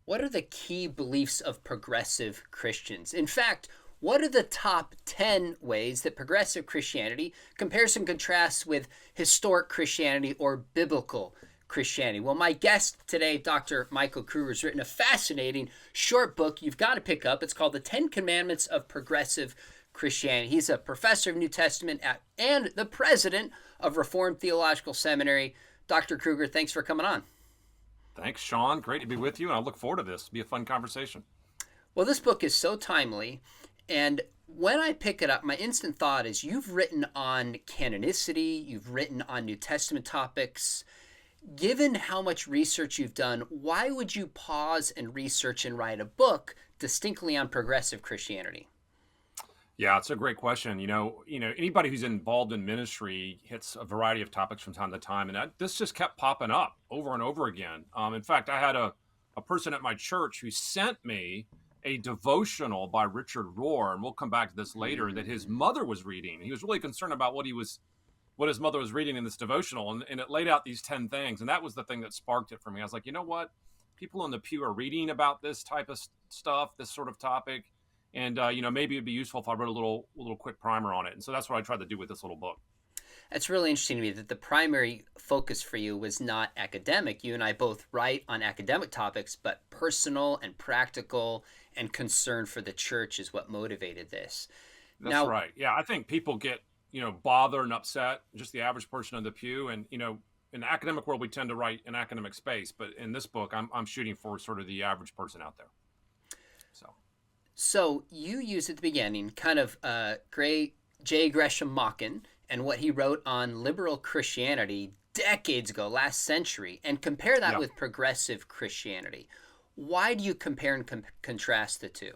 What are the key beliefs of progressive Christians? In fact, what are the top 10 ways that progressive Christianity compares and contrasts with historic Christianity or biblical Christianity? Well, my guest today, Dr. Michael Kruger, has written a fascinating short book you've got to pick up. It's called The 10 Commandments of Progressive Christianity. He's a professor of New Testament and the president of Reformed Theological Seminary. Dr. Kruger, thanks for coming on. Thanks, Sean. Great to be with you, and I look forward to this. It'll be a fun conversation. Well, this book is so timely, and when I pick it up, my instant thought is you've written on canonicity, you've written on New Testament topics. Given how much research you've done, why would you pause and research and write a book distinctly on progressive Christianity? Yeah, it's a great question. Anybody who's involved in ministry hits a variety of topics from time to time, and this just kept popping up over and over again. In fact, I had a person at my church who sent me a devotional by Richard Rohr, and we'll come back to this later, that his mother was reading. He was really concerned about what his mother was reading in this devotional, and it laid out these 10 things, and that was the thing that sparked it for me. I was like, you know what? People in the pew are reading about this type of stuff, this sort of topic. And, maybe it'd be useful if I wrote a little quick primer on it. And so that's what I tried to do with this little book. It's really interesting to me that the primary focus for you was not academic. You and I both write on academic topics, but personal and practical and concern for the church is what motivated this. That's right. Yeah, I think people get, bothered and upset, just the average person in the pew. And, in the academic world, we tend to write in academic space. But in this book, I'm shooting for sort of the average person out there. So you use at the beginning kind of great J. Gresham Machen and what he wrote on liberal Christianity decades ago, last century, and compare that with progressive Christianity. Why do you compare and contrast the two?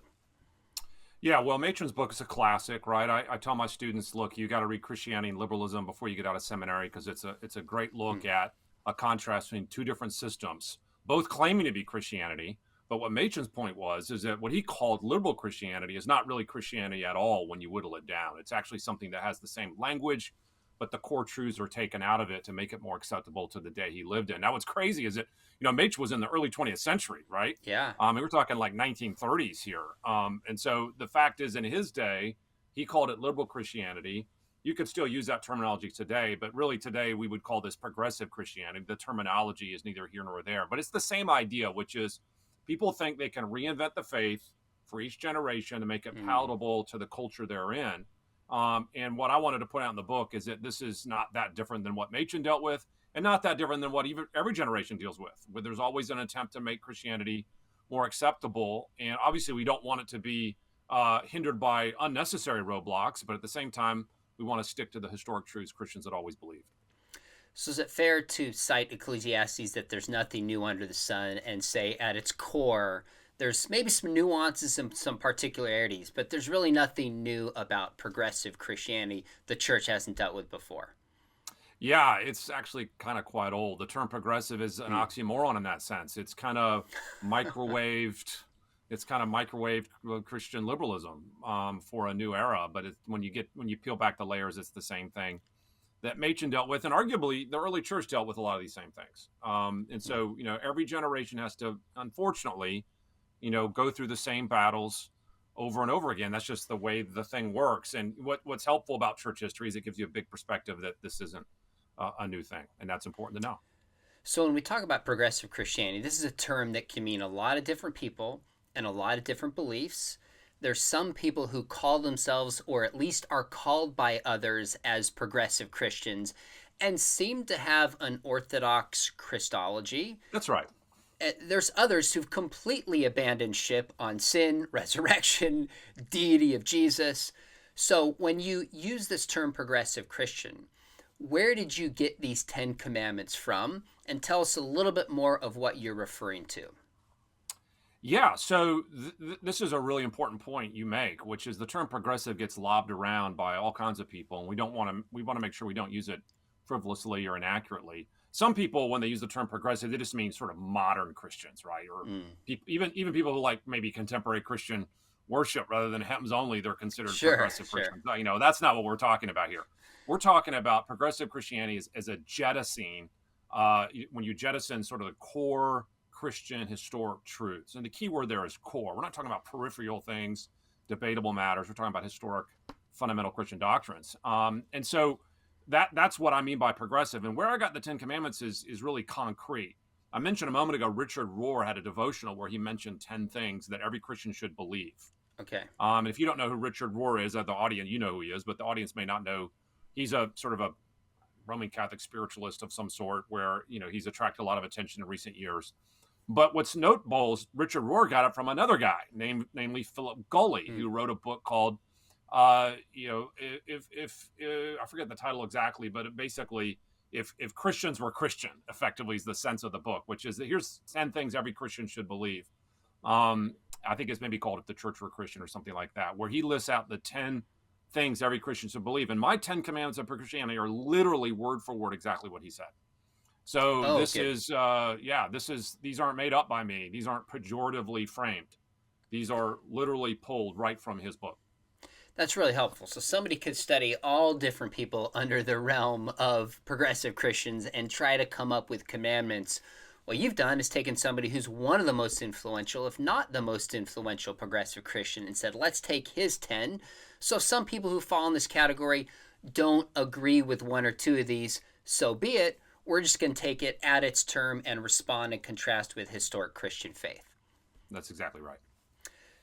Yeah, well, Machen's book is a classic, right? I tell my students, look, you got to read Christianity and liberalism before you get out of seminary, because it's a great look at a contrast between two different systems, both claiming to be Christianity. But what Machen's point is that what he called liberal Christianity is not really Christianity at all when you whittle it down. It's actually something that has the same language, but the core truths are taken out of it to make it more acceptable to the day he lived in. Now, what's crazy is that, Machen was in the early 20th century, right? Yeah. We're talking like 1930s here. And so the fact is, in his day, he called it liberal Christianity. You could still use that terminology today, but really today we would call this progressive Christianity. The terminology is neither here nor there, but it's the same idea, which is, people think they can reinvent the faith for each generation to make it palatable to the culture they're in. And what I wanted to point out in the book is that this is not that different than what Machen dealt with, and not that different than what even every generation deals with, where there's always an attempt to make Christianity more acceptable. And obviously we don't want it to be hindered by unnecessary roadblocks, but at the same time, we want to stick to the historic truths Christians had always believed. So is it fair to cite Ecclesiastes that there's nothing new under the sun and say at its core, there's maybe some nuances and some particularities, but there's really nothing new about progressive Christianity the church hasn't dealt with before? Yeah, it's actually kind of quite old. The term progressive is an oxymoron in that sense. It's kind of microwaved. It's kind of microwaved Christian liberalism for a new era. But when you peel back the layers, it's the same thing that Machen dealt with, and arguably the early church dealt with a lot of these same things. And so, every generation has to, unfortunately, go through the same battles over and over again. That's just the way the thing works. And what's helpful about church history is it gives you a big perspective that this isn't a new thing, and that's important to know. So when we talk about progressive Christianity, this is a term that can mean a lot of different people and a lot of different beliefs. There's some people who call themselves, or at least are called by others, as progressive Christians and seem to have an orthodox Christology. That's right. There's others who've completely abandoned ship on sin, resurrection, deity of Jesus. So when you use this term progressive Christian, where did you get these 10 commandments from? And tell us a little bit more of what you're referring to. Yeah, so this is a really important point you make, which is the term progressive gets lobbed around by all kinds of people, and we want to make sure we don't use it frivolously or inaccurately. Some people, when they use the term progressive, they just mean sort of modern Christians, right? Or even people who like maybe contemporary Christian worship rather than hymns only, they're considered progressive Christians. That's not what we're talking about here. We're talking about progressive Christianity as a jettisoning, when you jettison sort of the core Christian historic truths. And the key word there is core. We're not talking about peripheral things, debatable matters. We're talking about historic, fundamental Christian doctrines. And so that's what I mean by progressive. And where I got the Ten Commandments is really concrete. I mentioned a moment ago, Richard Rohr had a devotional where he mentioned 10 things that every Christian should believe. Okay. And if you don't know who Richard Rohr is, the audience, you know who he is, but the audience may not know. He's a sort of a Roman Catholic spiritualist of some sort where, he's attracted a lot of attention in recent years. But what's notable is Richard Rohr got it from another guy, namely Philip Gulley, who wrote a book called, if I forget the title exactly, but basically, if Christians were Christian, effectively is the sense of the book, which is that here's 10 things every Christian should believe. I think it's maybe called If the Church Were Christian or something like that, where he lists out the 10 things every Christian should believe. And my 10 commandments of Christianity are literally word for word exactly what he said. So these aren't made up by me. These aren't pejoratively framed. These are literally pulled right from his book. That's really helpful. So somebody could study all different people under the realm of progressive Christians and try to come up with commandments. What you've done is taken somebody who's one of the most influential, if not the most influential progressive Christian, and said, let's take his 10. So some people who fall in this category don't agree with one or two of these, so be it. We're just going to take it at its term and respond and contrast with historic Christian faith. That's exactly right.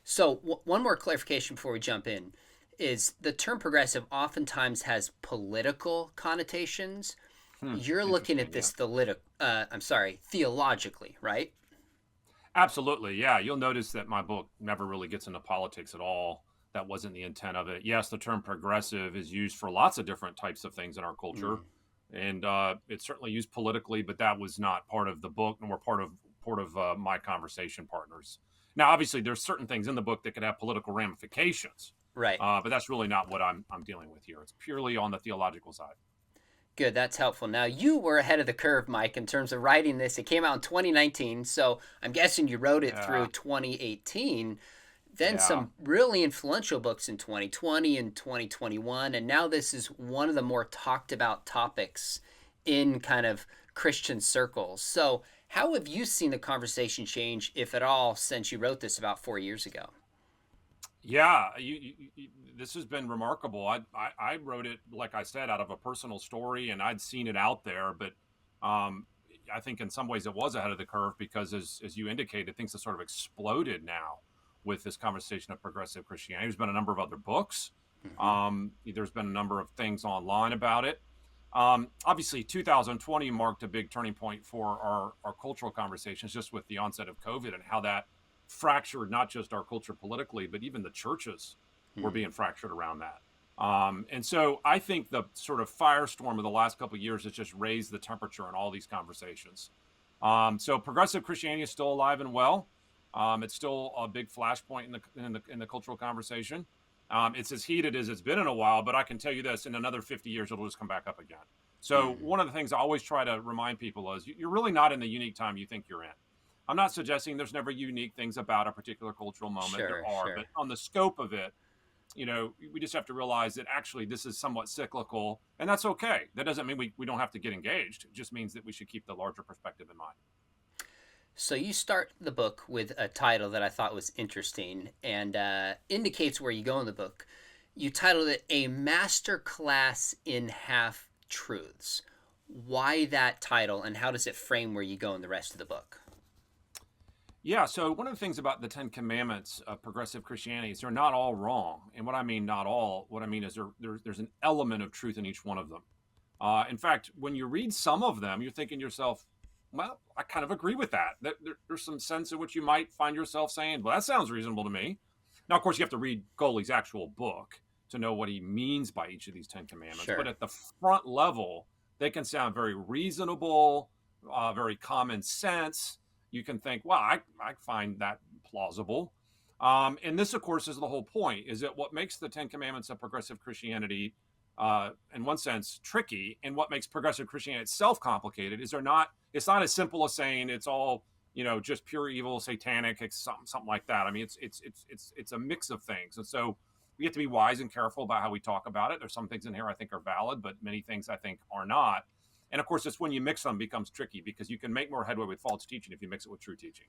So one more clarification before we jump in is the term progressive oftentimes has political connotations. You're looking at this theologically, right? Absolutely, yeah. You'll notice that my book never really gets into politics at all. That wasn't the intent of it. Yes, the term progressive is used for lots of different types of things in our culture. And it's certainly used politically, but that was not part of the book, nor part of my conversation partners. Now, obviously, there's certain things in the book that could have political ramifications, right? But that's really not what I'm dealing with here. It's purely on the theological side. Good, that's helpful. Now, you were ahead of the curve, Mike, in terms of writing this. It came out in 2019, so I'm guessing you wrote it through 2018. Then some really influential books in 2020 and 2021, and now this is one of the more talked about topics in kind of Christian circles. So how have you seen the conversation change, if at all, since you wrote this about 4 years ago? Yeah, this has been remarkable. I wrote it, like I said, out of a personal story, and I'd seen it out there, but I think in some ways it was ahead of the curve because, as you indicated, things have sort of exploded now with this conversation of progressive Christianity. There's been a number of other books. There's been a number of things online about it. Obviously, 2020 marked a big turning point for our cultural conversations, just with the onset of COVID and how that fractured not just our culture politically, but even the churches were being fractured around that. And so I think the sort of firestorm of the last couple of years has just raised the temperature in all these conversations. So progressive Christianity is still alive and well. It's still a big flashpoint in the cultural conversation. It's as heated as it's been in a while, but I can tell you this: in another 50 years, it'll just come back up again. So one of the things I always try to remind people is you're really not in the unique time you think you're in. I'm not suggesting there's never unique things about a particular cultural moment. There are, but on the scope of it, we just have to realize that actually this is somewhat cyclical, and that's okay. That doesn't mean we don't have to get engaged. It just means that we should keep the larger perspective in mind. So you start the book with a title that I thought was interesting and indicates where you go in the book. You titled it A Master Class in Half-Truths. Why that title, and how does it frame where you go in the rest of the book? Yeah, so one of the things about the Ten Commandments of progressive Christianity is they're not all wrong. And what I mean not all, what I mean is there's an element of truth in each one of them. In fact, when you read some of them, you're thinking to yourself, well, I kind of agree with that. There's some sense in which you might find yourself saying, well, that sounds reasonable to me. Now, of course, you have to read Gulley's actual book to know what he means by each of these Ten Commandments. But at the front level, they can sound very reasonable, very common sense. You can think, well, I find that plausible. And this, of course, is the whole point, is that what makes the Ten Commandments of progressive Christianity, in one sense, tricky, and what makes progressive Christianity itself complicated is it's not as simple as saying it's all, just pure evil, satanic, something like that. I mean, it's a mix of things. And so we have to be wise and careful about how we talk about it. There's some things in here I think are valid, but many things I think are not. And of course, it's when you mix them becomes tricky, because you can make more headway with false teaching if you mix it with true teaching.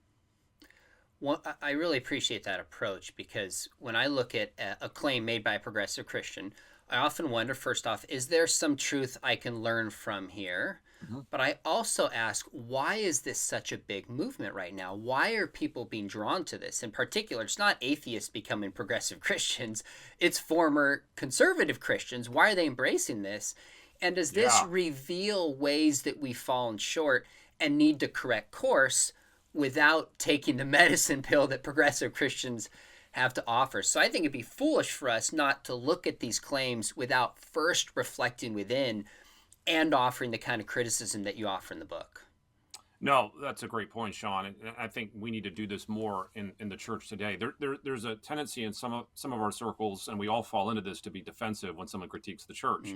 Well, I really appreciate that approach, because when I look at a claim made by a progressive Christian, I often wonder, first off, is there some truth I can learn from here? Mm-hmm. But I also ask, why is this such a big movement right now? Why are people being drawn to this? In particular, it's not atheists becoming progressive Christians, it's former conservative Christians. Why are they embracing this? And does this reveal ways that we've fallen short and need to correct course without taking the medicine pill that progressive Christians have to offer? So I think it'd be foolish for us not to look at these claims without first reflecting within and offering the kind of criticism that you offer in the book. No, that's a great point, Sean. And I think we need to do this more in the church today. There's a tendency in some of our circles, and we all fall into this, to be defensive when someone critiques the church.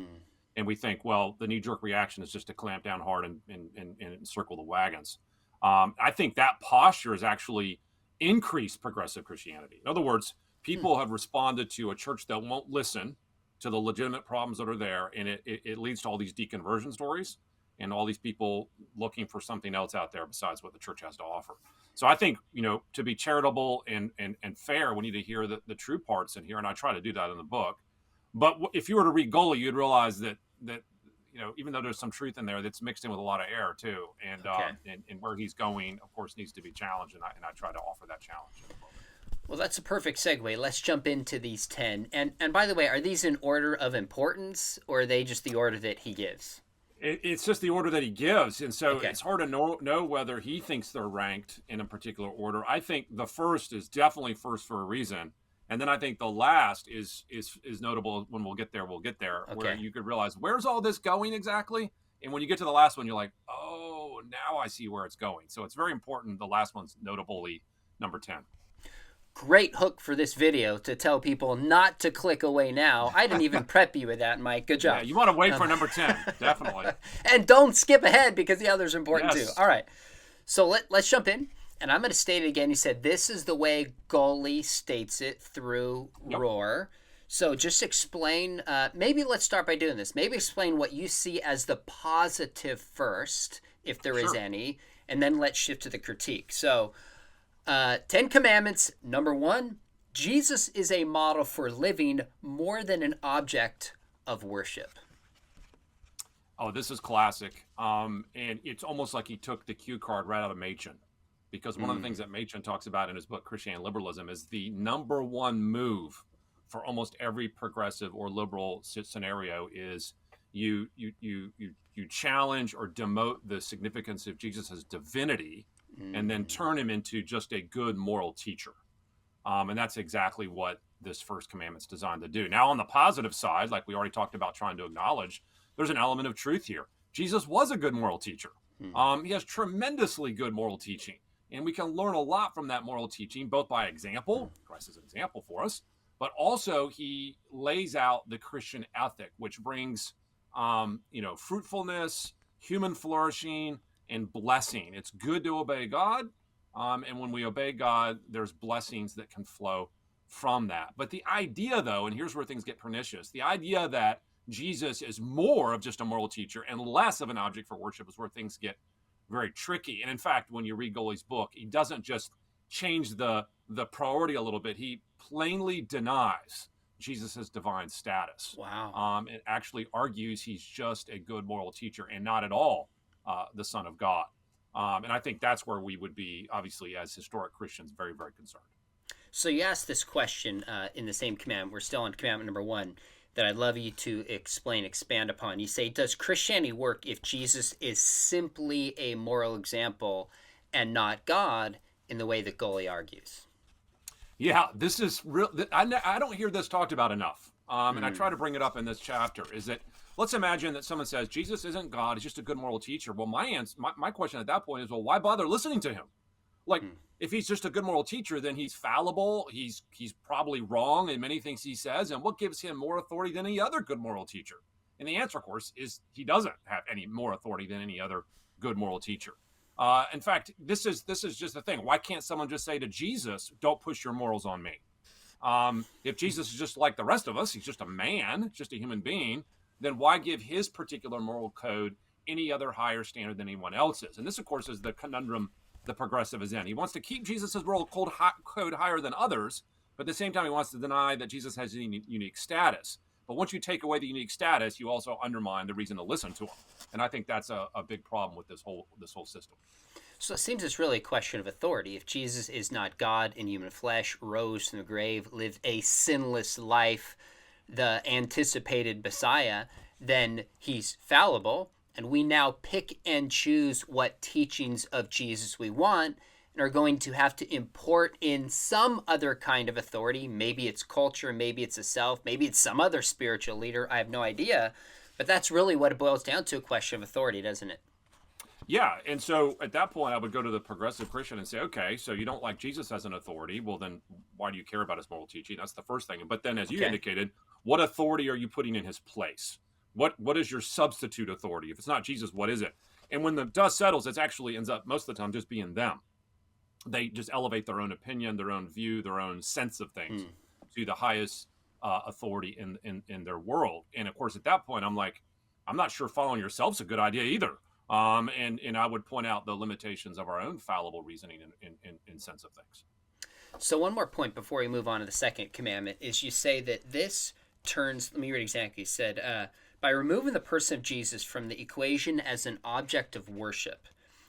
And we think, well, the knee-jerk reaction is just to clamp down hard and circle the wagons. I think that posture has actually increased progressive Christianity. In other words, people have responded to a church that won't listen to the legitimate problems that are there, and it leads to all these deconversion stories and all these people looking for something else out there besides what the church has to offer. So I think, to be charitable and fair, we need to hear the true parts in here, and I try to do that in the book. But if you were to read Gully, you'd realize that even though there's some truth in there, that's mixed in with a lot of error too, and where he's going, of course, needs to be challenged, and I try to offer that challenge in the book. Well, that's a perfect segue. Let's jump into these 10. And by the way, are these in order of importance, or are they just the order that he gives? It's just the order that he gives, and so it's hard to know whether he thinks they're ranked in a particular order. I think the first is definitely first for a reason. And then I think the last is notable. When we'll get there, where you could realize, where's all this going exactly? And when you get to the last one, you're like, oh, now I see where it's going. So it's very important. The last one's notably number 10. Great hook for this video to tell people not to click away now. I didn't even prep you with that, Mike. Good job. Yeah, you want to wait for number 10, definitely. And don't skip ahead, because the others are important too. Yes. All right. So let's jump in. And I'm going to state it again. He said, this is the way Gully states it through Rohr. So just explain, maybe let's start by doing this. Maybe explain what you see as the positive first, if there is any, and then let's shift to the critique. So 10 Commandments, number 1, Jesus is a model for living more than an object of worship. Oh, this is classic. And it's almost like he took the cue card right out of Machen. Because one of the things that Machen talks about in his book, Christianity and Liberalism, is the number one move for almost every progressive or liberal scenario is you challenge or demote the significance of Jesus' divinity and then turn him into just a good moral teacher. And that's exactly what this first commandment's designed to do. Now, on the positive side, like we already talked about trying to acknowledge, there's an element of truth here. Jesus was a good moral teacher. He has tremendously good moral teaching. And we can learn a lot from that moral teaching, both by example, Christ is an example for us, but also he lays out the Christian ethic, which brings, fruitfulness, human flourishing, and blessing. It's good to obey God. And when we obey God, there's blessings that can flow from that. But the idea, though, and here's where things get pernicious, the idea that Jesus is more of just a moral teacher and less of an object for worship is where things get very tricky. And in fact, when you read Gully's book, he doesn't just change the priority a little bit. He plainly denies Jesus' divine status. Wow. It actually argues he's just a good moral teacher and not at all the Son of God. And I think that's where we would be, obviously, as historic Christians, very, very concerned. So you asked this question in the same commandment. We're still on commandment number 1. That I'd love you to expand upon. You say, does Christianity work if Jesus is simply a moral example and not God, in the way that Gully argues? Yeah, this is real. I don't hear this talked about enough. And I try to bring it up in this chapter, is that let's imagine that someone says, Jesus isn't God, he's just a good moral teacher. Well, my question at that point is, well, why bother listening to him? Like, if he's just a good moral teacher, then he's fallible. He's probably wrong in many things he says. And what gives him more authority than any other good moral teacher? And the answer, of course, is he doesn't have any more authority than any other good moral teacher. In fact, this is just the thing. Why can't someone just say to Jesus, don't push your morals on me? If Jesus is just like the rest of us, he's just a man, just a human being, then why give his particular moral code any other higher standard than anyone else's. And this, of course, is the conundrum the progressive is in. He wants to keep Jesus' moral code higher than others, but at the same time, he wants to deny that Jesus has a unique status. But once you take away the unique status, you also undermine the reason to listen to him. And I think that's a big problem with this whole system. So it seems it's really a question of authority. If Jesus is not God in human flesh, rose from the grave, lived a sinless life, the anticipated Messiah, then he's fallible, and we now pick and choose what teachings of Jesus we want and are going to have to import in some other kind of authority. Maybe it's culture, maybe it's a self, maybe it's some other spiritual leader. I have no idea. But that's really what it boils down to, a question of authority, doesn't it? Yeah, and so at that point, I would go to the progressive Christian and say, okay, so you don't like Jesus as an authority. Well, then why do you care about his moral teaching? That's the first thing. But then, as you indicated, what authority are you putting in his place? What is your substitute authority? If it's not Jesus, what is it? And when the dust settles, it actually ends up most of the time just being them. They just elevate their own opinion, their own view, their own sense of things to the highest authority in their world. And of course, at that point, I'm like, I'm not sure following yourself's a good idea either. And I would point out the limitations of our own fallible reasoning in sense of things. So one more point before we move on to the second commandment is you say that this turns, let me read exactly, you said, by removing the person of Jesus from the equation as an object of worship,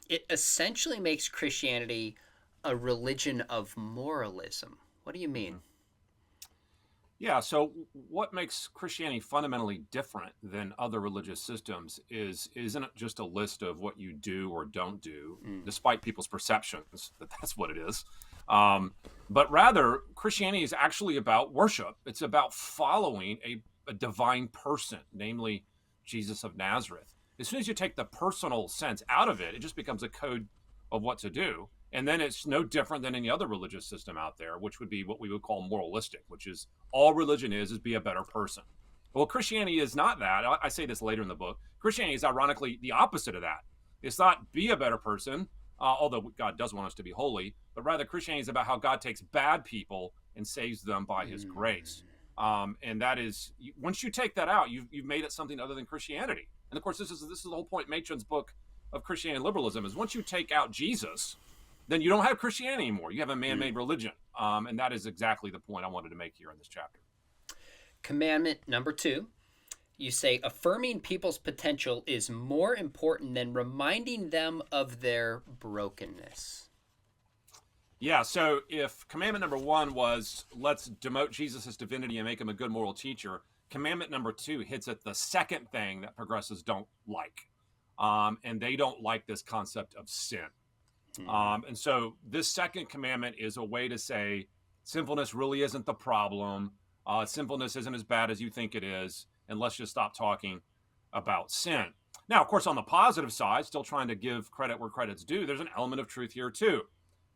it essentially makes Christianity a religion of moralism. What do you mean? Yeah, so what makes Christianity fundamentally different than other religious systems isn't it just a list of what you do or don't do, despite people's perceptions that that's what it is. But rather, Christianity is actually about worship. It's about following a divine person, namely Jesus of Nazareth. As soon as you take the personal sense out of it, it just becomes a code of what to do. And then it's no different than any other religious system out there, which would be what we would call moralistic, which is all religion is be a better person. Well, Christianity is not that. I say this later in the book. Christianity is ironically the opposite of that. It's not be a better person, although God does want us to be holy, but rather Christianity is about how God takes bad people and saves them by his grace. And that is, once you take that out, you've made it something other than Christianity. And of course, this is the whole point Machen's book of Christianity and liberalism is once you take out Jesus, then you don't have Christianity anymore. You have a man-made religion. And that is exactly the point I wanted to make here in this chapter. Commandment number 2, you say affirming people's potential is more important than reminding them of their brokenness. Yeah, so if commandment number 1 was let's demote Jesus' divinity and make him a good moral teacher, commandment number 2 hits at the second thing that progressives don't like. And they don't like this concept of sin. And so this second commandment is a way to say sinfulness really isn't the problem. Sinfulness isn't as bad as you think it is. And let's just stop talking about sin. Now, of course, on the positive side, still trying to give credit where credit's due, there's an element of truth here too.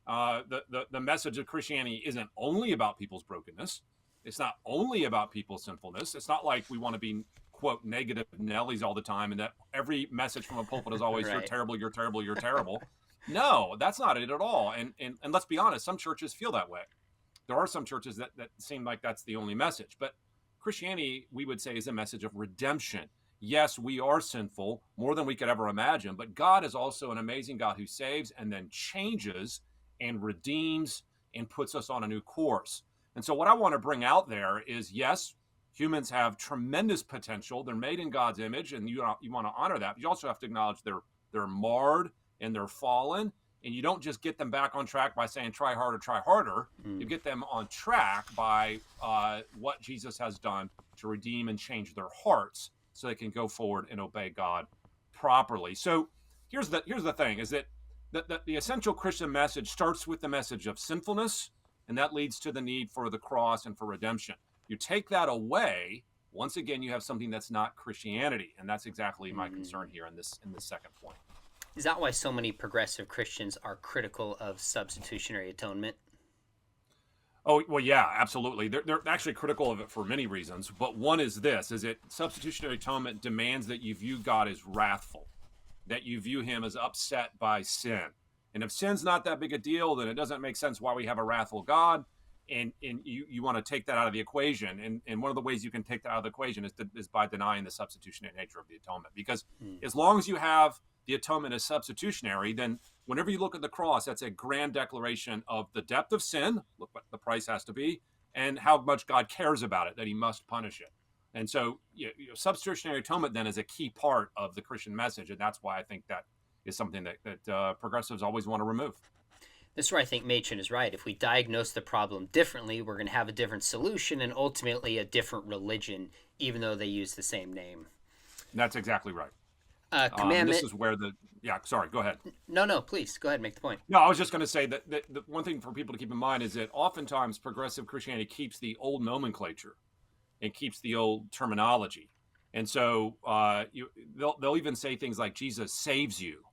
The message of Christianity isn't only about people's brokenness. It's not only about people's sinfulness. It's not like we want to be, quote, negative Nellies all the time and that every message from a pulpit is always, You're terrible, you're terrible, you're terrible. No, that's not it at all. And let's be honest, some churches feel that way. There are some churches that seem like that's the only message. But Christianity, we would say, is a message of redemption. Yes, we are sinful, more than we could ever imagine. But God is also an amazing God who saves and then changes and redeems and puts us on a new course. And so what I want to bring out there is, yes, humans have tremendous potential. They're made in God's image, and you want to honor that. But you also have to acknowledge they're marred and they're fallen, and you don't just get them back on track by saying try harder. You get them on track by what Jesus has done to redeem and change their hearts so they can go forward and obey God properly. So here's the thing, is that the essential Christian message starts with the message of sinfulness, and that leads to the need for the cross and for redemption. You take that away, once again, you have something that's not Christianity, and that's exactly my concern here in this second point. Is that why so many progressive Christians are critical of substitutionary atonement? Oh, well, yeah, absolutely. They're actually critical of it for many reasons, but one is this, is that substitutionary atonement demands that you view God as wrathful, that you view him as upset by sin. And if sin's not that big a deal, then it doesn't make sense why we have a wrathful God. and you want to take that out of the equation. And one of the ways you can take that out of the equation is by denying the substitutionary nature of the atonement. Because as long as you have the atonement as substitutionary, then whenever you look at the cross, that's a grand declaration of the depth of sin, look what the price has to be, and how much God cares about it, that he must punish it. And so substitutionary atonement then is a key part of the Christian message. And that's why I think that is something that progressives always want to remove. This is where I think Machen is right. If we diagnose the problem differently, we're going to have a different solution and ultimately a different religion, even though they use the same name. That's exactly right. Commandment. This is where sorry, go ahead. No, please go ahead and make the point. No, I was just going to say that the one thing for people to keep in mind is that oftentimes progressive Christianity keeps the old nomenclature and keeps the old terminology. And so they'll even say things like Jesus saves you,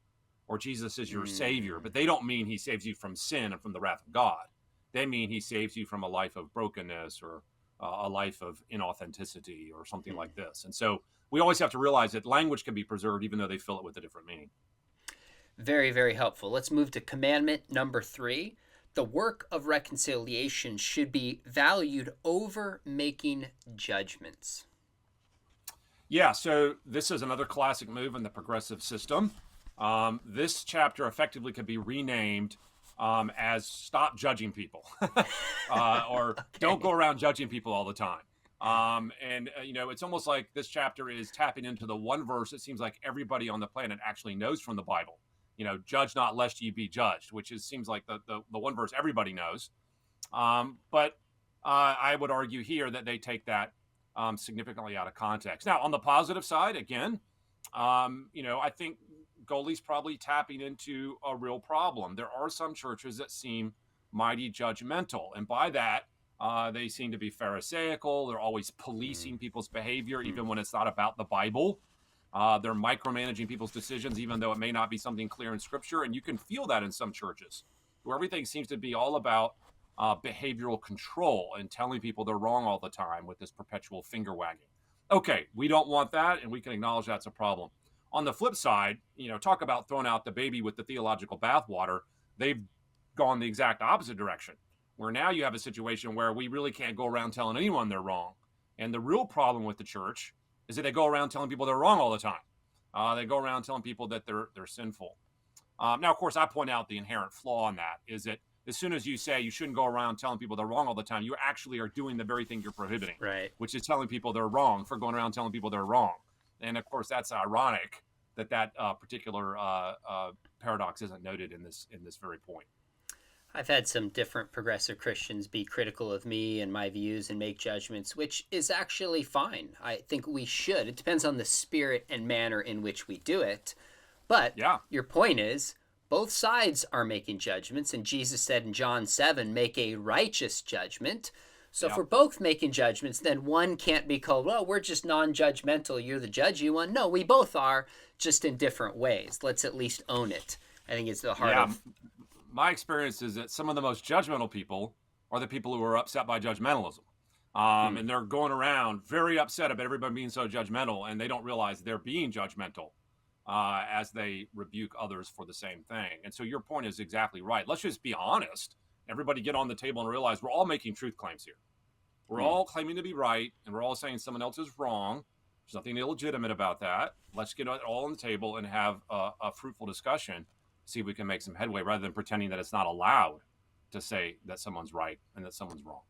or Jesus is your savior, but they don't mean he saves you from sin and from the wrath of God. They mean he saves you from a life of brokenness or a life of inauthenticity or something like this. And so we always have to realize that language can be preserved even though they fill it with a different meaning. Very, very helpful. Let's move to commandment number 3. The work of reconciliation should be valued over making judgments. Yeah, so this is another classic move in the progressive system. This chapter effectively could be renamed as Stop Judging People or Don't Go Around Judging People All the Time. It's almost like this chapter is tapping into the one verse it seems like everybody on the planet actually knows from the Bible. Judge not lest ye be judged, which seems like the one verse everybody knows. But I would argue here that they take that significantly out of context. Now, on the positive side, again, I think Goley's probably tapping into a real problem. There are some churches that seem mighty judgmental, and by that, they seem to be Pharisaical. They're always policing people's behavior, even when it's not about the Bible. They're micromanaging people's decisions, even though it may not be something clear in Scripture. And you can feel that in some churches, where everything seems to be all about behavioral control and telling people they're wrong all the time with this perpetual finger wagging. Okay, we don't want that, and we can acknowledge that's a problem. On the flip side, talk about throwing out the baby with the theological bathwater. They've gone the exact opposite direction, where now you have a situation where we really can't go around telling anyone they're wrong. And the real problem with the church is that they go around telling people they're wrong all the time. They go around telling people that they're sinful. Now, of course, I point out the inherent flaw in that is that as soon as you say you shouldn't go around telling people they're wrong all the time, you actually are doing the very thing you're prohibiting, right? Which is telling people they're wrong for going around telling people they're wrong. And of course, that's ironic that particular paradox isn't noted in this very point. I've had some different progressive Christians be critical of me and my views and make judgments, which is actually fine. I think we should. It depends on the spirit and manner in which we do it. But your point is, both sides are making judgments, and Jesus said in John 7, make a righteous judgment. So if we're both making judgments, then one can't be called, well, we're just non-judgmental, you're the judgy one. No, we both are, just in different ways. Let's at least own it. I think it's the heart of... My experience is that some of the most judgmental people are the people who are upset by judgmentalism. And they're going around very upset about everybody being so judgmental, and they don't realize they're being judgmental as they rebuke others for the same thing. And so your point is exactly right. Let's just be honest. Everybody get on the table and realize we're all making truth claims here. We're all claiming to be right, and we're all saying someone else is wrong. There's nothing illegitimate about that. Let's get it all on the table and have a fruitful discussion, see if we can make some headway rather than pretending that it's not allowed to say that someone's right and that someone's wrong.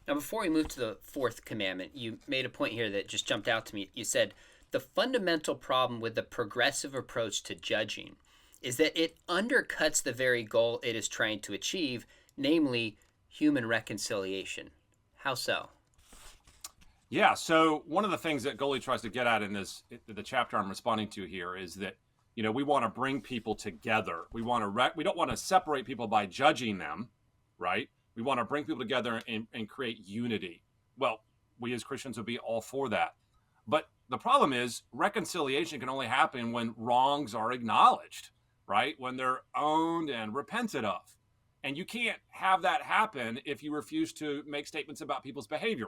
Now, before we move to the fourth commandment, you made a point here that just jumped out to me. You said, the fundamental problem with the progressive approach to judging is that it undercuts the very goal it is trying to achieve, namely human reconciliation. How so? Yeah, so one of the things that Goley tries to get at in the chapter I'm responding to here is that, we want to bring people together. We don't want to separate people by judging them, right? We want to bring people together and create unity. Well, we as Christians would be all for that. But the problem is reconciliation can only happen when wrongs are acknowledged, right? When they're owned and repented of. And you can't have that happen if you refuse to make statements about people's behavior.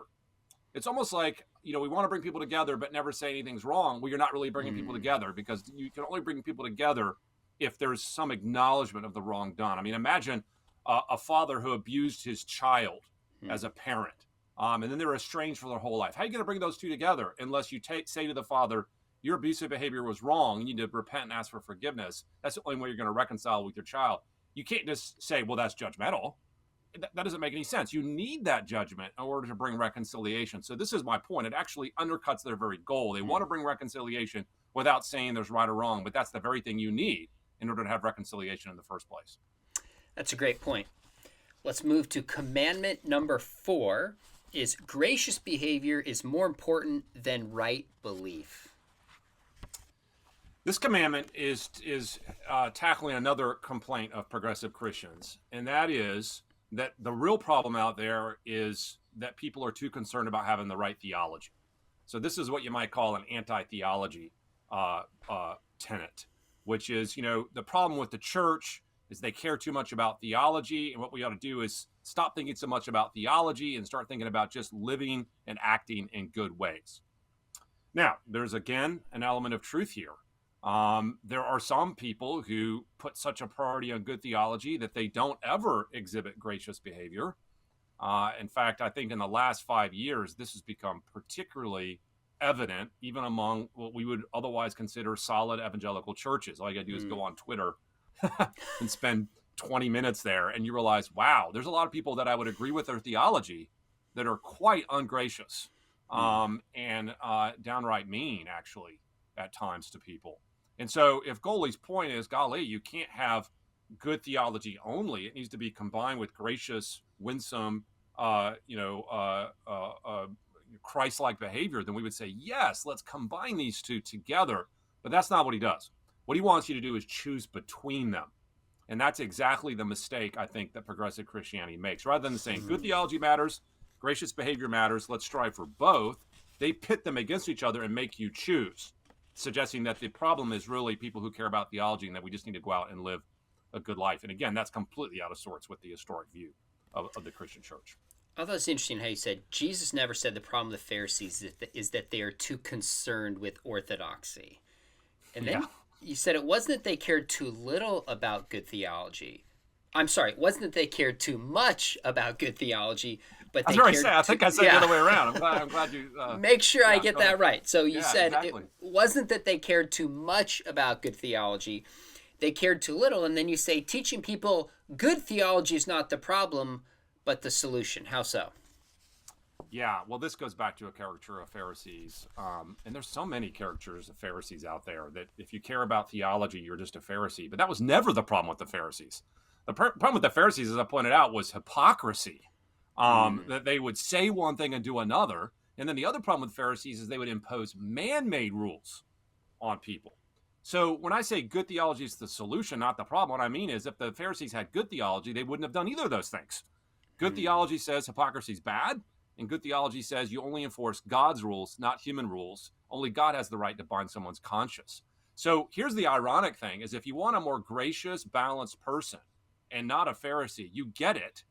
It's almost like, we want to bring people together but never say anything's wrong. Well, you're not really bringing people together, because you can only bring people together if there's some acknowledgement of the wrong done. I mean, imagine a father who abused his child as a parent. And then they're estranged for their whole life. How are you going to bring those two together unless you say to the father, your abusive behavior was wrong. You need to repent and ask for forgiveness. That's the only way you're going to reconcile with your child. You can't just say, well, that's judgmental. That doesn't make any sense. You need that judgment in order to bring reconciliation. So this is my point. It actually undercuts their very goal. They want to bring reconciliation without saying there's right or wrong, but that's the very thing you need in order to have reconciliation in the first place. That's a great point. Let's move to commandment number 4 is gracious behavior is more important than right belief. This commandment is tackling another complaint of progressive Christians, and that is that the real problem out there is that people are too concerned about having the right theology. So this is what you might call an anti-theology tenet, which is, the problem with the church is they care too much about theology, and what we ought to do is stop thinking so much about theology and start thinking about just living and acting in good ways. Now, there's again an element of truth here. There are some people who put such a priority on good theology that they don't ever exhibit gracious behavior. In fact, I think in the last 5 years, this has become particularly evident, even among what we would otherwise consider solid evangelical churches. All you got to do is go on Twitter and spend 20 minutes there, and you realize, wow, there's a lot of people that I would agree with their theology that are quite ungracious and downright mean, actually, at times to people. And so if Goley's point is, golly, you can't have good theology only, it needs to be combined with gracious, winsome, Christ-like behavior, then we would say, yes, let's combine these two together. But that's not what he does. What he wants you to do is choose between them. And that's exactly the mistake, I think, that progressive Christianity makes. Rather than saying good theology matters, gracious behavior matters, let's strive for both, they pit them against each other and make you choose, suggesting that the problem is really people who care about theology and that we just need to go out and live a good life. And again, that's completely out of sorts with the historic view of the Christian church. I thought it was interesting how you said Jesus never said the problem of the Pharisees is that they are too concerned with orthodoxy. And then you said it wasn't that they cared too little about good theology. I'm sorry, it wasn't that they cared too much about good theology, but they cared I think I said the other way around. I'm glad you... Make sure I get that right. So you said exactly. It wasn't that they cared too much about good theology. They cared too little. And then you say teaching people good theology is not the problem, but the solution. How so? Yeah, well, this goes back to a caricature of Pharisees. And there's so many caricatures of Pharisees out there that if you care about theology, you're just a Pharisee. But that was never the problem with the Pharisees. The problem with the Pharisees, as I pointed out, was hypocrisy. That they would say one thing and do another. And then the other problem with Pharisees is they would impose man-made rules on people. So when I say good theology is the solution, not the problem, what I mean is if the Pharisees had good theology, they wouldn't have done either of those things. Good theology says hypocrisy is bad, and good theology says you only enforce God's rules, not human rules. Only God has the right to bind someone's conscience. So here's the ironic thing, is if you want a more gracious, balanced person and not a Pharisee, you get it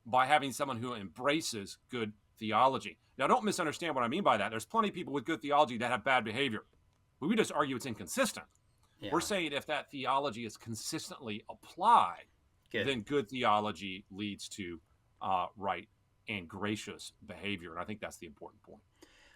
by having someone who embraces good theology. Now, don't misunderstand what I mean by that. There's plenty of people with good theology that have bad behavior. We just argue it's inconsistent. Yeah. We're saying if that theology is consistently applied, then good theology leads to right and gracious behavior. And I think that's the important point.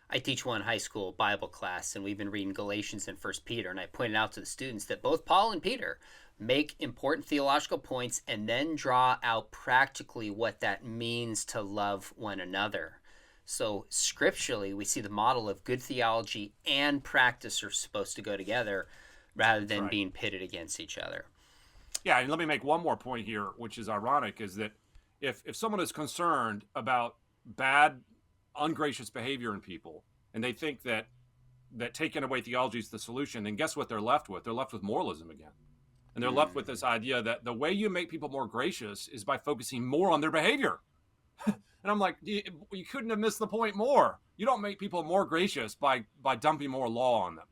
I teach one high school Bible class, and we've been reading Galatians and 1 Peter, and I pointed out to the students that both Paul and Peter make important theological points and then draw out practically what that means to love one another. So scripturally, we see the model of good theology and practice are supposed to go together rather than being pitted against each other. Yeah, and let me make one more point here, which is ironic, is that if someone is concerned about bad, ungracious behavior in people, and they think that taking away theology is the solution, then guess what they're left with? They're left with moralism again. And they're left with this idea that the way you make people more gracious is by focusing more on their behavior. And I'm like, you couldn't have missed the point more. You don't make people more gracious by dumping more law on them.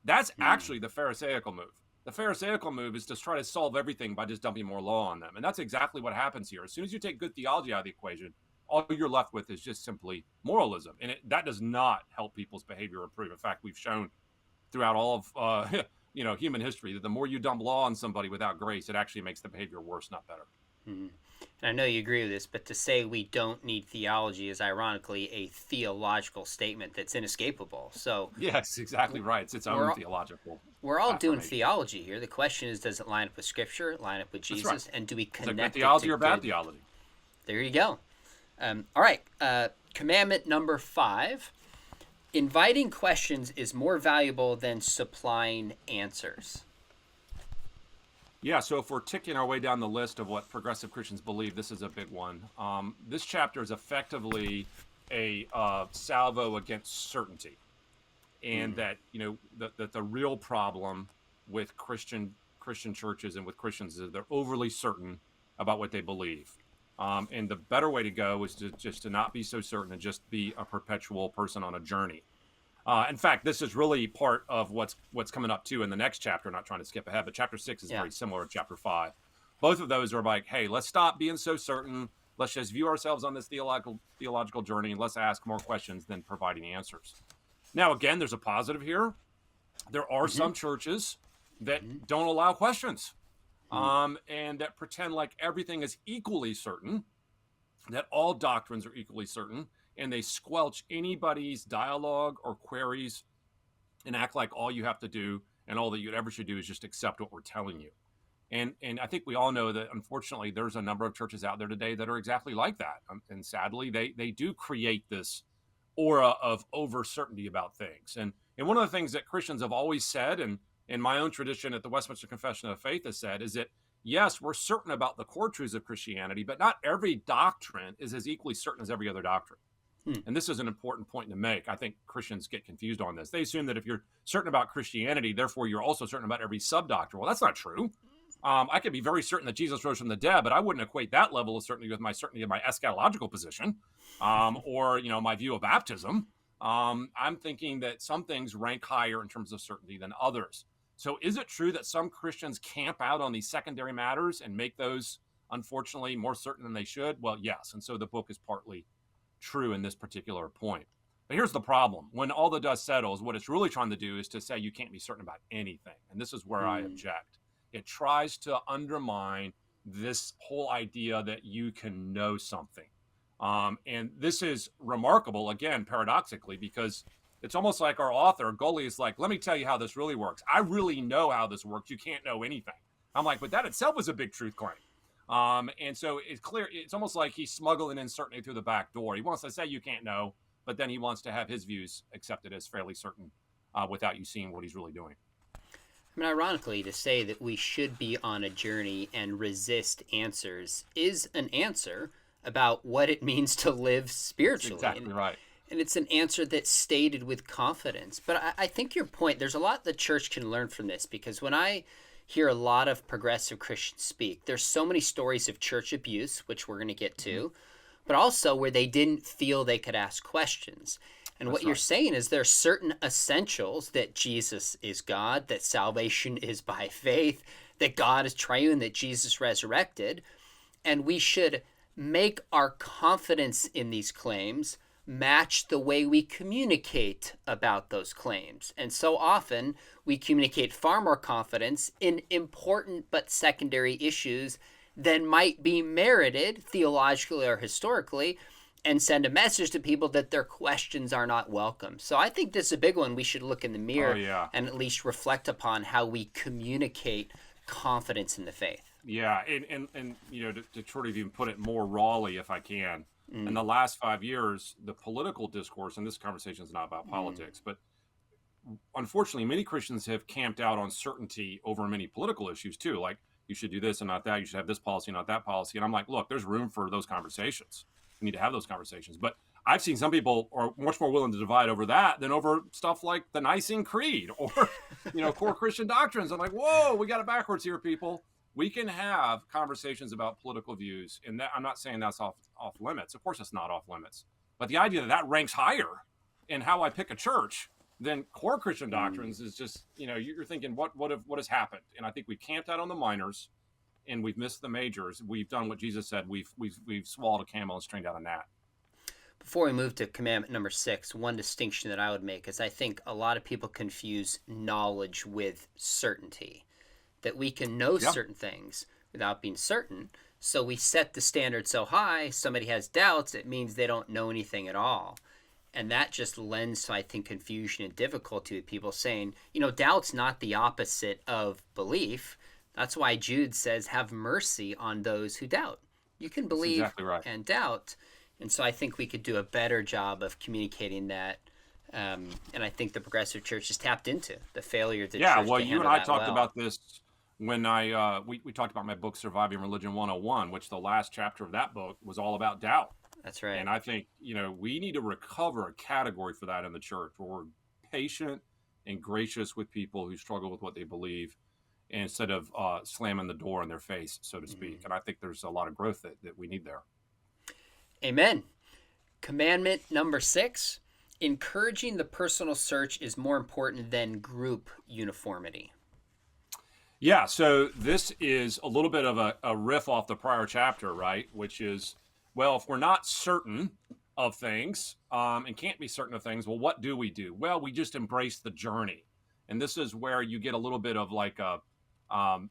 That's actually the Pharisaical move. The Pharisaical move is to try to solve everything by just dumping more law on them. And that's exactly what happens here. As soon as you take good theology out of the equation, all you're left with is just simply moralism. And that does not help people's behavior improve. In fact, we've shown throughout all of human history that the more you dump law on somebody without grace, it actually makes the behavior worse, not better. And I know you agree with this, but to say we don't need theology is ironically a theological statement that's inescapable. So Yes, exactly right. It's its own we're theological we're all doing affirmation. theology here. The question is, does it line up with Scripture, line up with That's right. Jesus, and do we Is that good connect it to theology or bad good? theology? There you go. All right. Commandment number 5. Inviting questions is more valuable than supplying answers. Yeah, so if we're ticking our way down the list of what progressive Christians believe, this is a big one. This chapter is effectively a salvo against certainty, and that that the real problem with Christian churches and with Christians is they're overly certain about what they believe. And the better way to go is to just to not be so certain and just be a perpetual person on a journey. In fact, this is really part of what's coming up too in the next chapter. Not trying to skip ahead, but chapter 6 is very similar to chapter 5. Both of those are like, hey, let's stop being so certain. Let's just view ourselves on this theological journey, and let's ask more questions than providing answers. Now, again, there's a positive here. There are some churches that don't allow questions, and that pretend like everything is equally certain, that all doctrines are equally certain, and they squelch anybody's dialogue or queries and act like all you have to do and all that you ever should do is just accept what we're telling you. And I think we all know that, unfortunately, there's a number of churches out there today that are exactly like that. And sadly, they do create this aura of over certainty about things. And one of the things that Christians have always said, and in my own tradition at the Westminster Confession of Faith has said, is that, yes, we're certain about the core truths of Christianity, but not every doctrine is as equally certain as every other doctrine. And this is an important point to make. I think Christians get confused on this. They assume that if you're certain about Christianity, therefore you're also certain about every sub-doctrine. Well, that's not true. I could be very certain that Jesus rose from the dead, but I wouldn't equate that level of certainty with my certainty of my eschatological position, or my view of baptism. I'm thinking that some things rank higher in terms of certainty than others. So is it true that some Christians camp out on these secondary matters and make those, unfortunately, more certain than they should? Well, yes. And so the book is partly true in this particular point. But here's the problem. When all the dust settles, what it's really trying to do is to say you can't be certain about anything. And this is where I object. It tries to undermine this whole idea that you can know something. And this is remarkable, again, paradoxically, because it's almost like our author, Gully, is like, let me tell you how this really works. I really know how this works. You can't know anything. I'm like, but that itself is a big truth claim. And so it's clear, it's almost like he's smuggling uncertainty through the back door. He wants to say you can't know, but then he wants to have his views accepted as fairly certain without you seeing what he's really doing. I mean, ironically, to say that we should be on a journey and resist answers is an answer about what it means to live spiritually. That's exactly right. And it's an answer that's stated with confidence. But I think your point, there's a lot the church can learn from this, because when I hear a lot of progressive Christians speak, there's so many stories of church abuse, which we're going to get to, but also where they didn't feel they could ask questions. And what you're saying is there are certain essentials, that Jesus is God, that salvation is by faith, that God is triune, that Jesus resurrected, and we should make our confidence in these claims match the way we communicate about those claims. And so often we communicate far more confidence in important but secondary issues than might be merited theologically or historically, and send a message to people that their questions are not welcome. So I think this is a big one. We should look in the mirror and at least reflect upon how we communicate confidence in the faith. Yeah, and to sort of even put it more rawly, if I can, in the last 5 years, the political discourse, and this conversation is not about politics, but unfortunately, many Christians have camped out on certainty over many political issues too. Like, you should do this and not that. You should have this policy, not that policy. And I'm like, look, there's room for those conversations. We need to have those conversations. But I've seen some people are much more willing to divide over that than over stuff like the Nicene Creed or, core Christian doctrines. I'm like, whoa, we got it backwards here, people. We can have conversations about political views, and that, I'm not saying that's off limits. Of course, it's not off limits. But the idea that ranks higher in how I pick a church than core Christian doctrines is just, you're thinking, what has happened? And I think we've camped out on the minors, and we've missed the majors. We've done what Jesus said. We've swallowed a camel and strained out a gnat. Before we move to commandment number 6, one distinction that I would make is I think a lot of people confuse knowledge with certainty. That we can know certain things without being certain, So we set the standard so high, somebody has doubts, it means they don't know anything at all. And that just lends to, I think, confusion and difficulty with people saying, doubt's not the opposite of belief. That's why Jude says, have mercy on those who doubt. You can That's believe exactly right. and doubt. And so I think we could do a better job of communicating that. And I think the progressive church has tapped into the failure of the church Well, to you and handle I that talked well. about this when we talked about my book, Surviving Religion 101, which the last chapter of that book was all about doubt. That's right. And I think, we need to recover a category for that in the church where we're patient and gracious with people who struggle with what they believe instead of slamming the door in their face, so to speak. And I think there's a lot of growth that we need there. Amen. Commandment number 6, encouraging the personal search is more important than group uniformity. Yeah, so this is a little bit of a riff off the prior chapter, right? Which is, well, if we're not certain of things and can't be certain of things, well, what do? Well, we just embrace the journey. And this is where you get a little bit of like the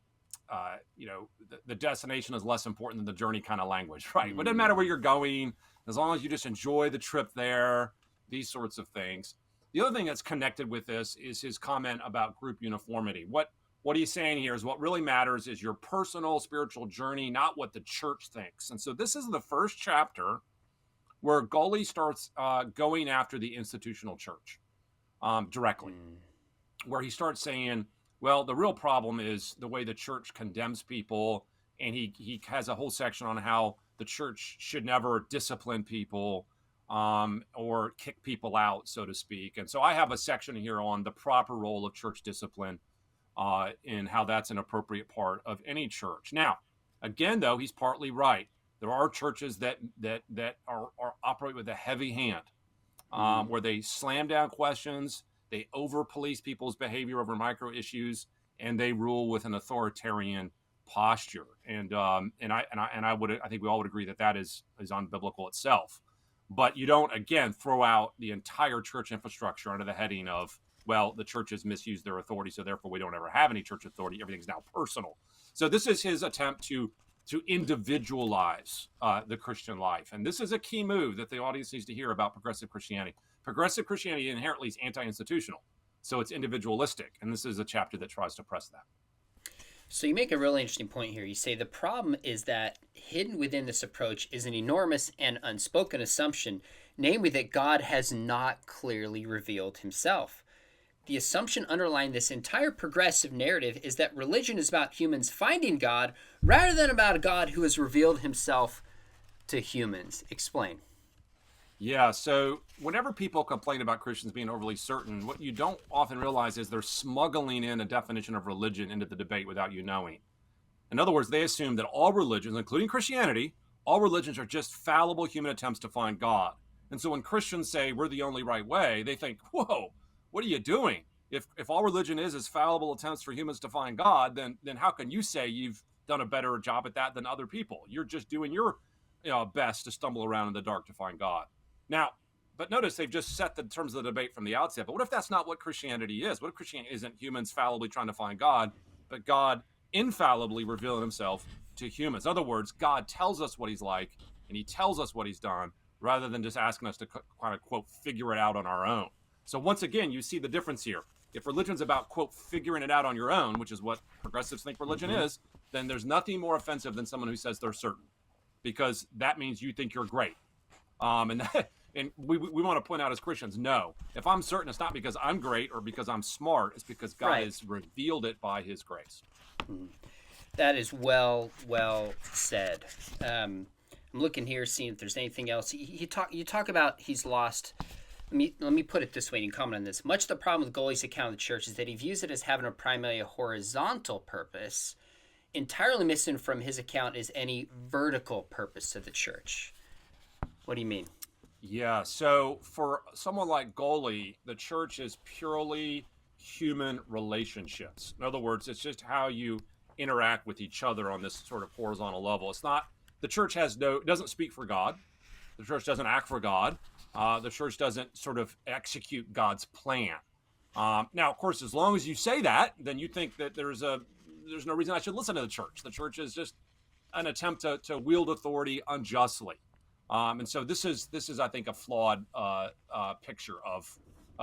destination is less important than the journey kind of language, right? But it doesn't matter where you're going, as long as you just enjoy the trip there, these sorts of things. The other thing that's connected with this is his comment about group uniformity. What he's saying here is what really matters is your personal spiritual journey, not what the church thinks. And so this is the first chapter where Gully starts going after the institutional church directly, where he starts saying, well, the real problem is the way the church condemns people. And he has a whole section on how the church should never discipline people or kick people out, so to speak. And so I have a section here on the proper role of church discipline and how that's an appropriate part of any church. Now, again, though, he's partly right. There are churches that are operate with a heavy hand, where they slam down questions, they over police people's behavior over micro issues, and they rule with an authoritarian posture. And I think we all would agree that is unbiblical itself. But you don't, again, throw out the entire church infrastructure under the heading of, well, the churches misuse their authority, so therefore we don't ever have any church authority. Everything's now personal. So this is his attempt to individualize the Christian life. And this is a key move that the audience needs to hear about progressive Christianity. Progressive Christianity inherently is anti-institutional, so it's individualistic. And this is a chapter that tries to press that. So you make a really interesting point here. You say the problem is that hidden within this approach is an enormous and unspoken assumption, namely that God has not clearly revealed himself. The assumption underlying this entire progressive narrative is that religion is about humans finding God rather than about a God who has revealed himself to humans. Explain. Yeah, so whenever people complain about Christians being overly certain, what you don't often realize is they're smuggling in a definition of religion into the debate without you knowing. In other words, they assume that all religions, including Christianity, all religions are just fallible human attempts to find God. And so when Christians say we're the only right way, they think, whoa, what are you doing? If all religion is fallible attempts for humans to find God, then how can you say you've done a better job at that than other people? You're just doing your best to stumble around in the dark to find God. Now, but notice they've just set the terms of the debate from the outset. But what if that's not what Christianity is? What if Christianity isn't humans fallibly trying to find God, but God infallibly revealing himself to humans? In other words, God tells us what he's like, and he tells us what he's done, rather than just asking us to kind of, quote, figure it out on our own. So once again, you see the difference here. If religion's about, quote, figuring it out on your own, which is what progressives think religion is, then there's nothing more offensive than someone who says they're certain, because that means you think you're great. And we want to point out as Christians, no. If I'm certain, it's not because I'm great or because I'm smart. It's because God has revealed it by his grace. That is well said. I'm looking here, seeing if there's anything else. You talk about he's lost. Let me put it this way and comment on this. Much of the problem with Gully's account of the church is that he views it as having a primarily horizontal purpose, entirely missing from his account is any vertical purpose to the church. What do you mean? Yeah, so for someone like Gully, the church is purely human relationships. In other words, it's just how you interact with each other on this sort of horizontal level. It's not, the church doesn't speak for God. The church doesn't act for God. The church doesn't sort of execute God's plan. Now, of course, as long as you say that, then you think that there's no reason I should listen to the church. The church is just an attempt to wield authority unjustly. And so this is I think a flawed picture of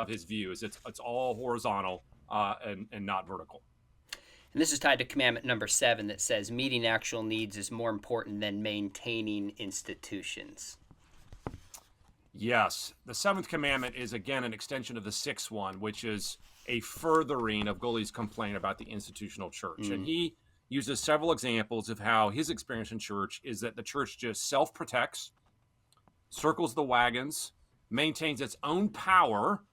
his views. It's all horizontal and not vertical. And this is tied to Commandment Number 7 that says meeting actual needs is more important than maintaining institutions. Yes, the seventh commandment is again an extension of the sixth one, which is a furthering of Gully's complaint about the institutional church. And he uses several examples of how his experience in church is that the church just self-protects, circles the wagons, maintains its own power,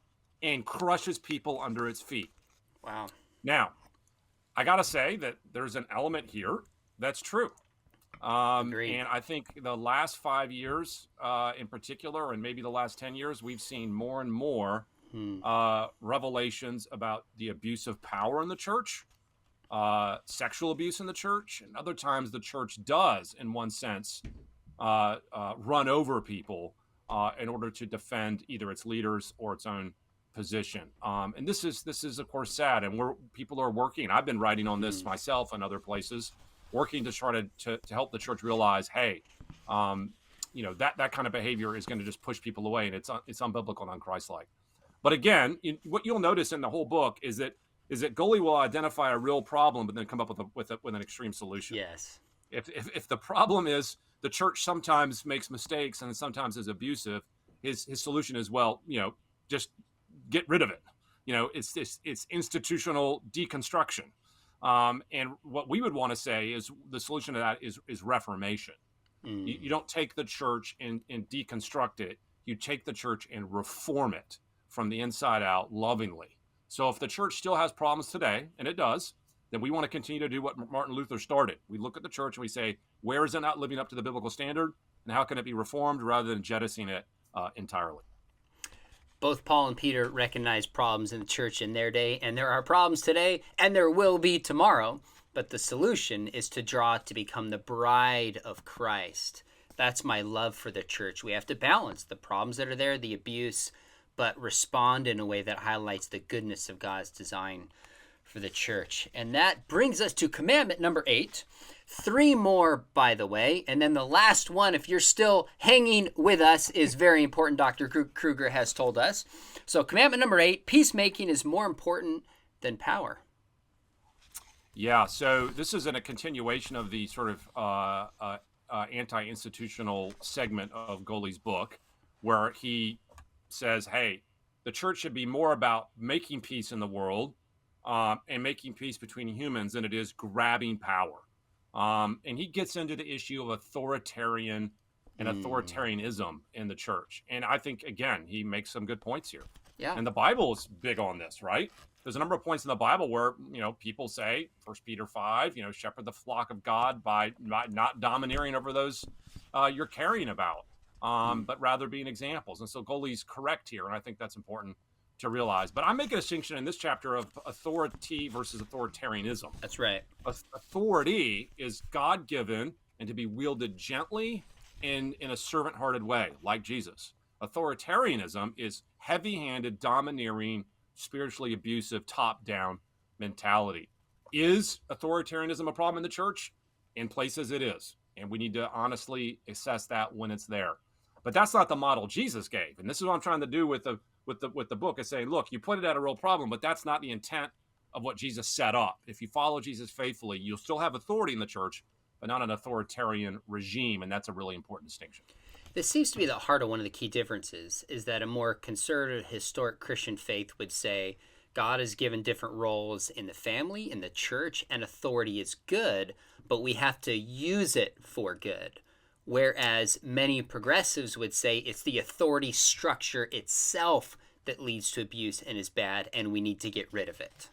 and crushes people under its feet. Wow. Now, I got to say that there's an element here that's true. And I think the last 5 years in particular, and maybe the last 10 years, we've seen more and more revelations about the abuse of power in the church, sexual abuse in the church, and other times the church does, in one sense, run over people in order to defend either its leaders or its own position. And this is of course sad, and people are working. I've been writing on this myself and other places, working to try to help the church realize, hey, that kind of behavior is going to just push people away, and it's unbiblical and unchristlike. But again, what you'll notice in the whole book is that Gully will identify a real problem, but then come up with an extreme solution. Yes. If the problem is the church sometimes makes mistakes and sometimes is abusive, his solution is, well, just get rid of it. It's institutional deconstruction. And what we would want to say is the solution to that is reformation. You don't take the church and deconstruct it. You take the church and reform it from the inside out lovingly. So if the church still has problems today, and it does, then we want to continue to do what Martin Luther started. We look at the church and we say, where is it not living up to the biblical standard? And how can it be reformed rather than jettisoning it entirely? Both Paul and Peter recognized problems in the church in their day, and there are problems today, and there will be tomorrow. But the solution is to draw to become the bride of Christ. That's my love for the church. We have to balance the problems that are there, the abuse, but respond in a way that highlights the goodness of God's design for the church. And that brings us to Commandment Number 8. 3 more, by the way. And then the last one, if you're still hanging with us, is very important, Dr. Kruger has told us. So Commandment Number 8, peacemaking is more important than power. Yeah, so this is in a continuation of the sort of anti-institutional segment of Gully's book, where he says, hey, the church should be more about making peace in the world and making peace between humans than it is grabbing power. And he gets into the issue of authoritarianism in the church. And I think, again, he makes some good points here. Yeah. And the Bible is big on this, right? There's a number of points in the Bible where, people say, 1 Peter 5, shepherd the flock of God by not domineering over those you're caring about, but rather being examples. And so Gully's correct here, and I think that's important to realize. But I'm making a distinction in this chapter of authority versus authoritarianism. That's right. Authority is God-given and to be wielded gently in a servant-hearted way, like Jesus. Authoritarianism is heavy-handed, domineering, spiritually abusive, top-down mentality. Is authoritarianism a problem in the church? In places it is. And we need to honestly assess that when it's there. But that's not the model Jesus gave. And this is what I'm trying to do with the book, is saying, look, you pointed out a real problem, but that's not the intent of what Jesus set up. If you follow Jesus faithfully, you'll still have authority in the church, but not an authoritarian regime. And that's a really important distinction. This seems to be the heart of one of the key differences, is that a more conservative, historic Christian faith would say God has given different roles in the family, in the church, and authority is good, but we have to use it for good. Whereas many progressives would say it's the authority structure itself that leads to abuse and is bad, and we need to get rid of it.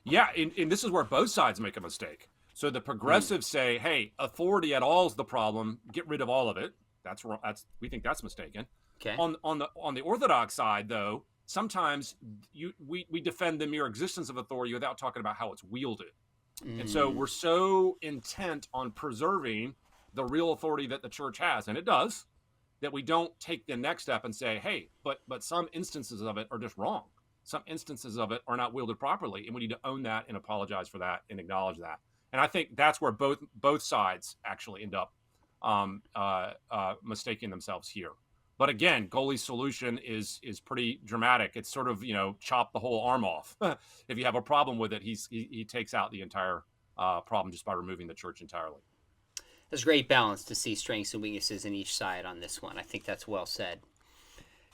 Yeah, and this is where both sides make a mistake. So the progressives say, hey, authority at all is the problem, get rid of all of it. That's wrong. We think that's mistaken. Okay. On the Orthodox side, though, sometimes we defend the mere existence of authority without talking about how it's wielded. And so we're so intent on preserving the real authority that the church has, and it does, that we don't take the next step and say, hey, but some instances of it are just wrong. Some instances of it are not wielded properly, and we need to own that and apologize for that and acknowledge that. And I think that's where both sides actually end up mistaking themselves here. But again, Goaly's solution is pretty dramatic. It's sort of, chop the whole arm off. If you have a problem with it, he takes out the entire problem just by removing the church entirely. There's great balance to see strengths and weaknesses in each side on this one. I think that's well said.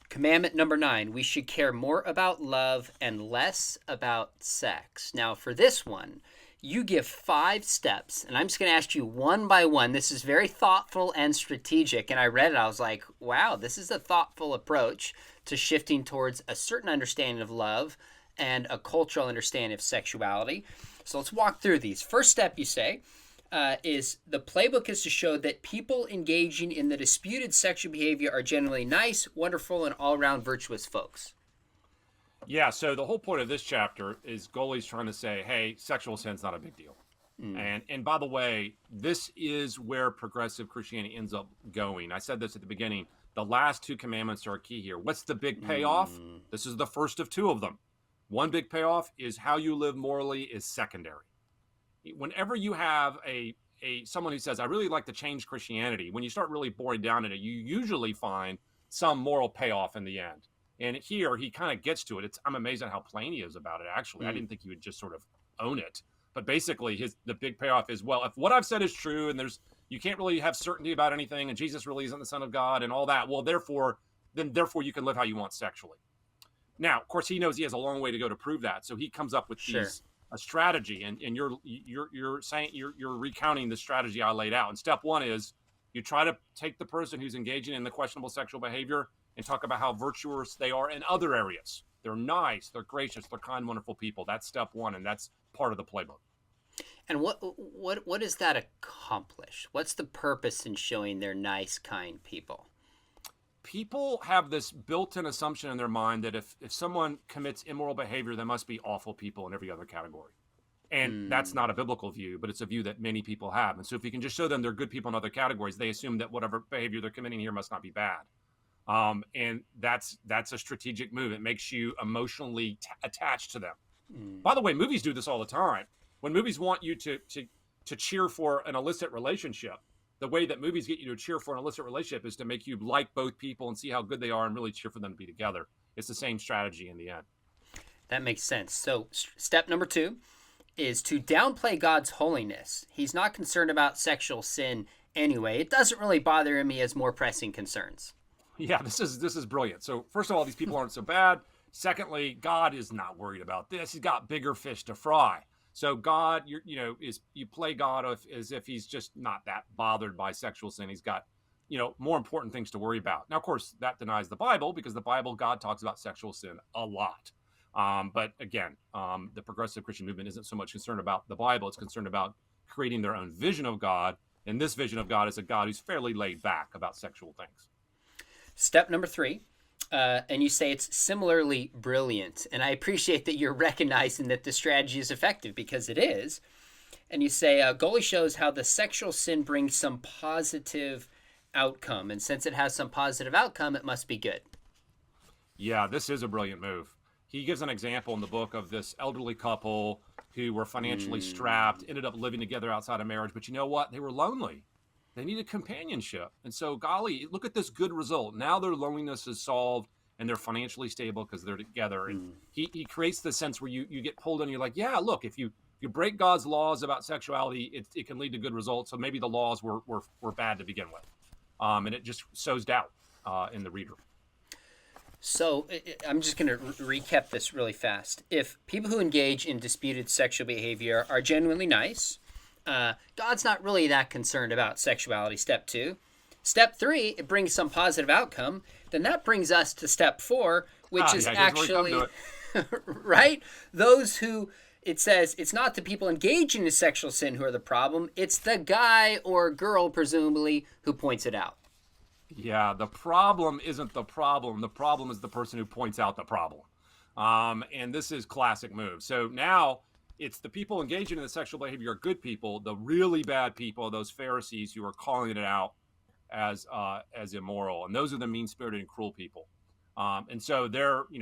Commandment number 9, we should care more about love and less about sex. Now, for this one, you give 5 steps, and I'm just going to ask you one by one. This is very thoughtful and strategic, and I read it. I was like, wow, this is a thoughtful approach to shifting towards a certain understanding of love and a cultural understanding of sexuality. So let's walk through these. First step, you say, is the playbook is to show that people engaging in the disputed sexual behavior are generally nice, wonderful, and all-around virtuous folks. Yeah, so the whole point of this chapter is Goaly's trying to say, hey, sexual sin's not a big deal. And by the way, this is where progressive Christianity ends up going. I said this at the beginning. The last 2 commandments are key here. What's the big payoff? This is the first of 2 of them. One big payoff is how you live morally is secondary. Whenever you have someone who says, I really like to change Christianity, when you start really boring down in it, you usually find some moral payoff in the end. And here he kind of gets to it. I'm amazed at how plain he is about it, actually. I didn't think he would just sort of own it. But basically, the big payoff is, well, if what I've said is true and you can't really have certainty about anything and Jesus really isn't the Son of God and all that, well, therefore you can live how you want sexually. Now, of course, he knows he has a long way to go to prove that. So he comes up with a strategy, and you're saying you're recounting the strategy I laid out. And step 1 is you try to take the person who's engaging in the questionable sexual behavior and talk about how virtuous they are in other areas. They're nice, they're gracious, they're kind, wonderful people. That's step 1, and that's part of the playbook. And what does that accomplish? What's the purpose in showing they're nice, kind people? People have this built-in assumption in their mind that if someone commits immoral behavior, they must be awful people in every other category. And that's not a biblical view, but it's a view that many people have. And so if you can just show them they're good people in other categories, they assume that whatever behavior they're committing here must not be bad. And that's a strategic move. It makes you emotionally attached to them. By the way, movies do this all the time. When movies want you to cheer for an illicit relationship, the way that movies get you to cheer for an illicit relationship is to make you like both people and see how good they are and really cheer for them to be together. It's the same strategy in the end. That makes sense. So step number 2 is to downplay God's holiness. He's not concerned about sexual sin anyway. It doesn't really bother him. He has more pressing concerns. Yeah, this is brilliant. So first of all, these people aren't so bad. Secondly, God is not worried about this. He's got bigger fish to fry. So God, you play God as if he's just not that bothered by sexual sin. He's got, more important things to worry about. Now, of course, that denies the Bible, because the Bible, God talks about sexual sin a lot. But again, the progressive Christian movement isn't so much concerned about the Bible. It's concerned about creating their own vision of God. And this vision of God is a God who's fairly laid back about sexual things. Step number 3. And you say it's similarly brilliant. And I appreciate that you're recognizing that the strategy is effective, because it is. And you say, Goaly shows how the sexual sin brings some positive outcome. And since it has some positive outcome, it must be good. Yeah, this is a brilliant move. He gives an example in the book of this elderly couple who were financially strapped, ended up living together outside of marriage. But you know what? They were lonely. They needed companionship. And so, golly, look at this good result. Now their loneliness is solved and they're financially stable because they're together. And he creates the sense where you get pulled in and you're like, yeah, look, if you break God's laws about sexuality, it can lead to good results. So maybe the laws were bad to begin with. And it just sows doubt in the reader. So I'm just going to recap this really fast. If people who engage in disputed sexual behavior are genuinely nice, God's not really that concerned about sexuality, step 2. Step 3, it brings some positive outcome. Then that brings us to step 4, which is actually, right? Those who, it says, it's not the people engaging in sexual sin who are the problem. It's the guy or girl, presumably, who points it out. Yeah, the problem isn't the problem. The problem is the person who points out the problem. And this is classic move. So now it's the people engaging in the sexual behavior are good people. The really bad people, those Pharisees who are calling it out as immoral. And those are the mean-spirited and cruel people. And so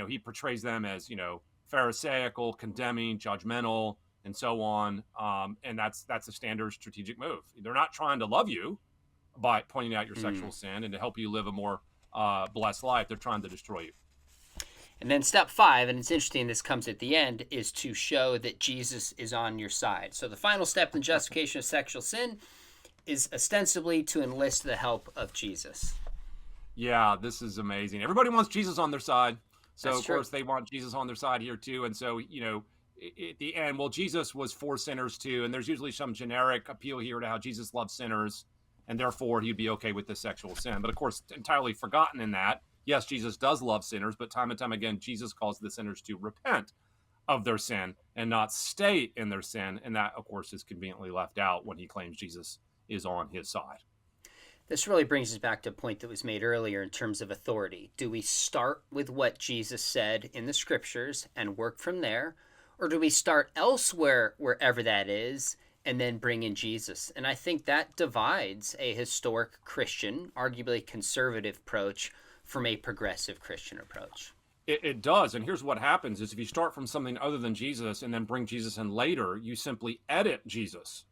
he portrays them as, Pharisaical, condemning, judgmental. and so on. And that's a standard strategic move. They're not trying to love you by pointing out your sexual sin and to help you live a more blessed life. They're trying to destroy you. And then step 5, and it's interesting, this comes at the end, is to show that Jesus is on your side. So the final step in justification of sexual sin is ostensibly to enlist the help of Jesus. Yeah, this is amazing. Everybody wants Jesus on their side. So, That's of true. course, they want Jesus on their side here, too. And so, at the end, well, Jesus was for sinners, too. And there's usually some generic appeal here to how Jesus loves sinners, and therefore he'd be okay with this sexual sin. But, of course, entirely forgotten in that, yes, Jesus does love sinners, but time and time again, Jesus calls the sinners to repent of their sin and not stay in their sin. And that, of course, is conveniently left out when he claims Jesus is on his side. This really brings us back to a point that was made earlier in terms of authority. Do we start with what Jesus said in the scriptures and work from there? Or do we start elsewhere, wherever that is, and then bring in Jesus? And I think that divides a historic Christian, arguably conservative approach from a progressive Christian approach. It does. And here's what happens is if you start from something other than Jesus and then bring Jesus in later, you simply edit Jesus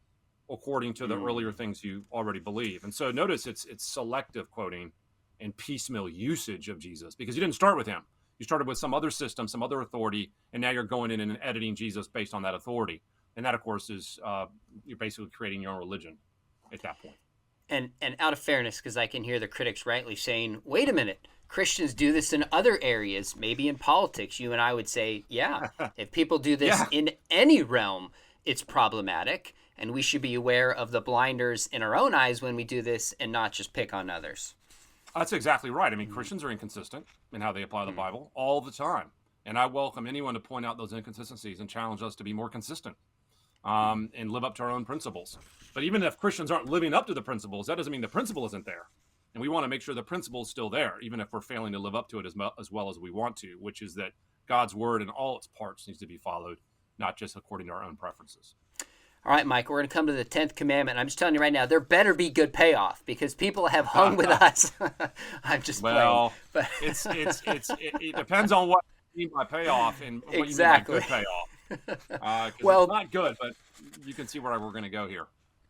according to the earlier things you already believe. And so notice it's selective quoting and piecemeal usage of Jesus, because you didn't start with him. You started with some other system, some other authority, and now you're going in and editing Jesus based on that authority. And that, of course, is you're basically creating your own religion at that point. And out of fairness, because I can hear the critics rightly saying, wait a minute, Christians do this in other areas, maybe in politics. You and I would say, yeah, if people do this in any realm, it's problematic. And we should be aware of the blinders in our own eyes when we do this and not just pick on others. That's exactly right. I mean, Christians are inconsistent in how they apply the Bible all the time. And I welcome anyone to point out those inconsistencies and challenge us to be more consistent and live up to our own principles. But even if Christians aren't living up to the principles, that doesn't mean the principle isn't there. And we want to make sure the principle is still there, even if we're failing to live up to it as well as we want to, which is that God's word in all its parts needs to be followed, not just according to our own preferences. All right, Mike, we're going to come to the 10th commandment. I'm just telling you right now, there better be good payoff because people have hung with us. I'm just well, playing. It depends on what you mean by payoff and what exactly. you mean by good payoff. Well, it's not good, but you can see where we're going to go here.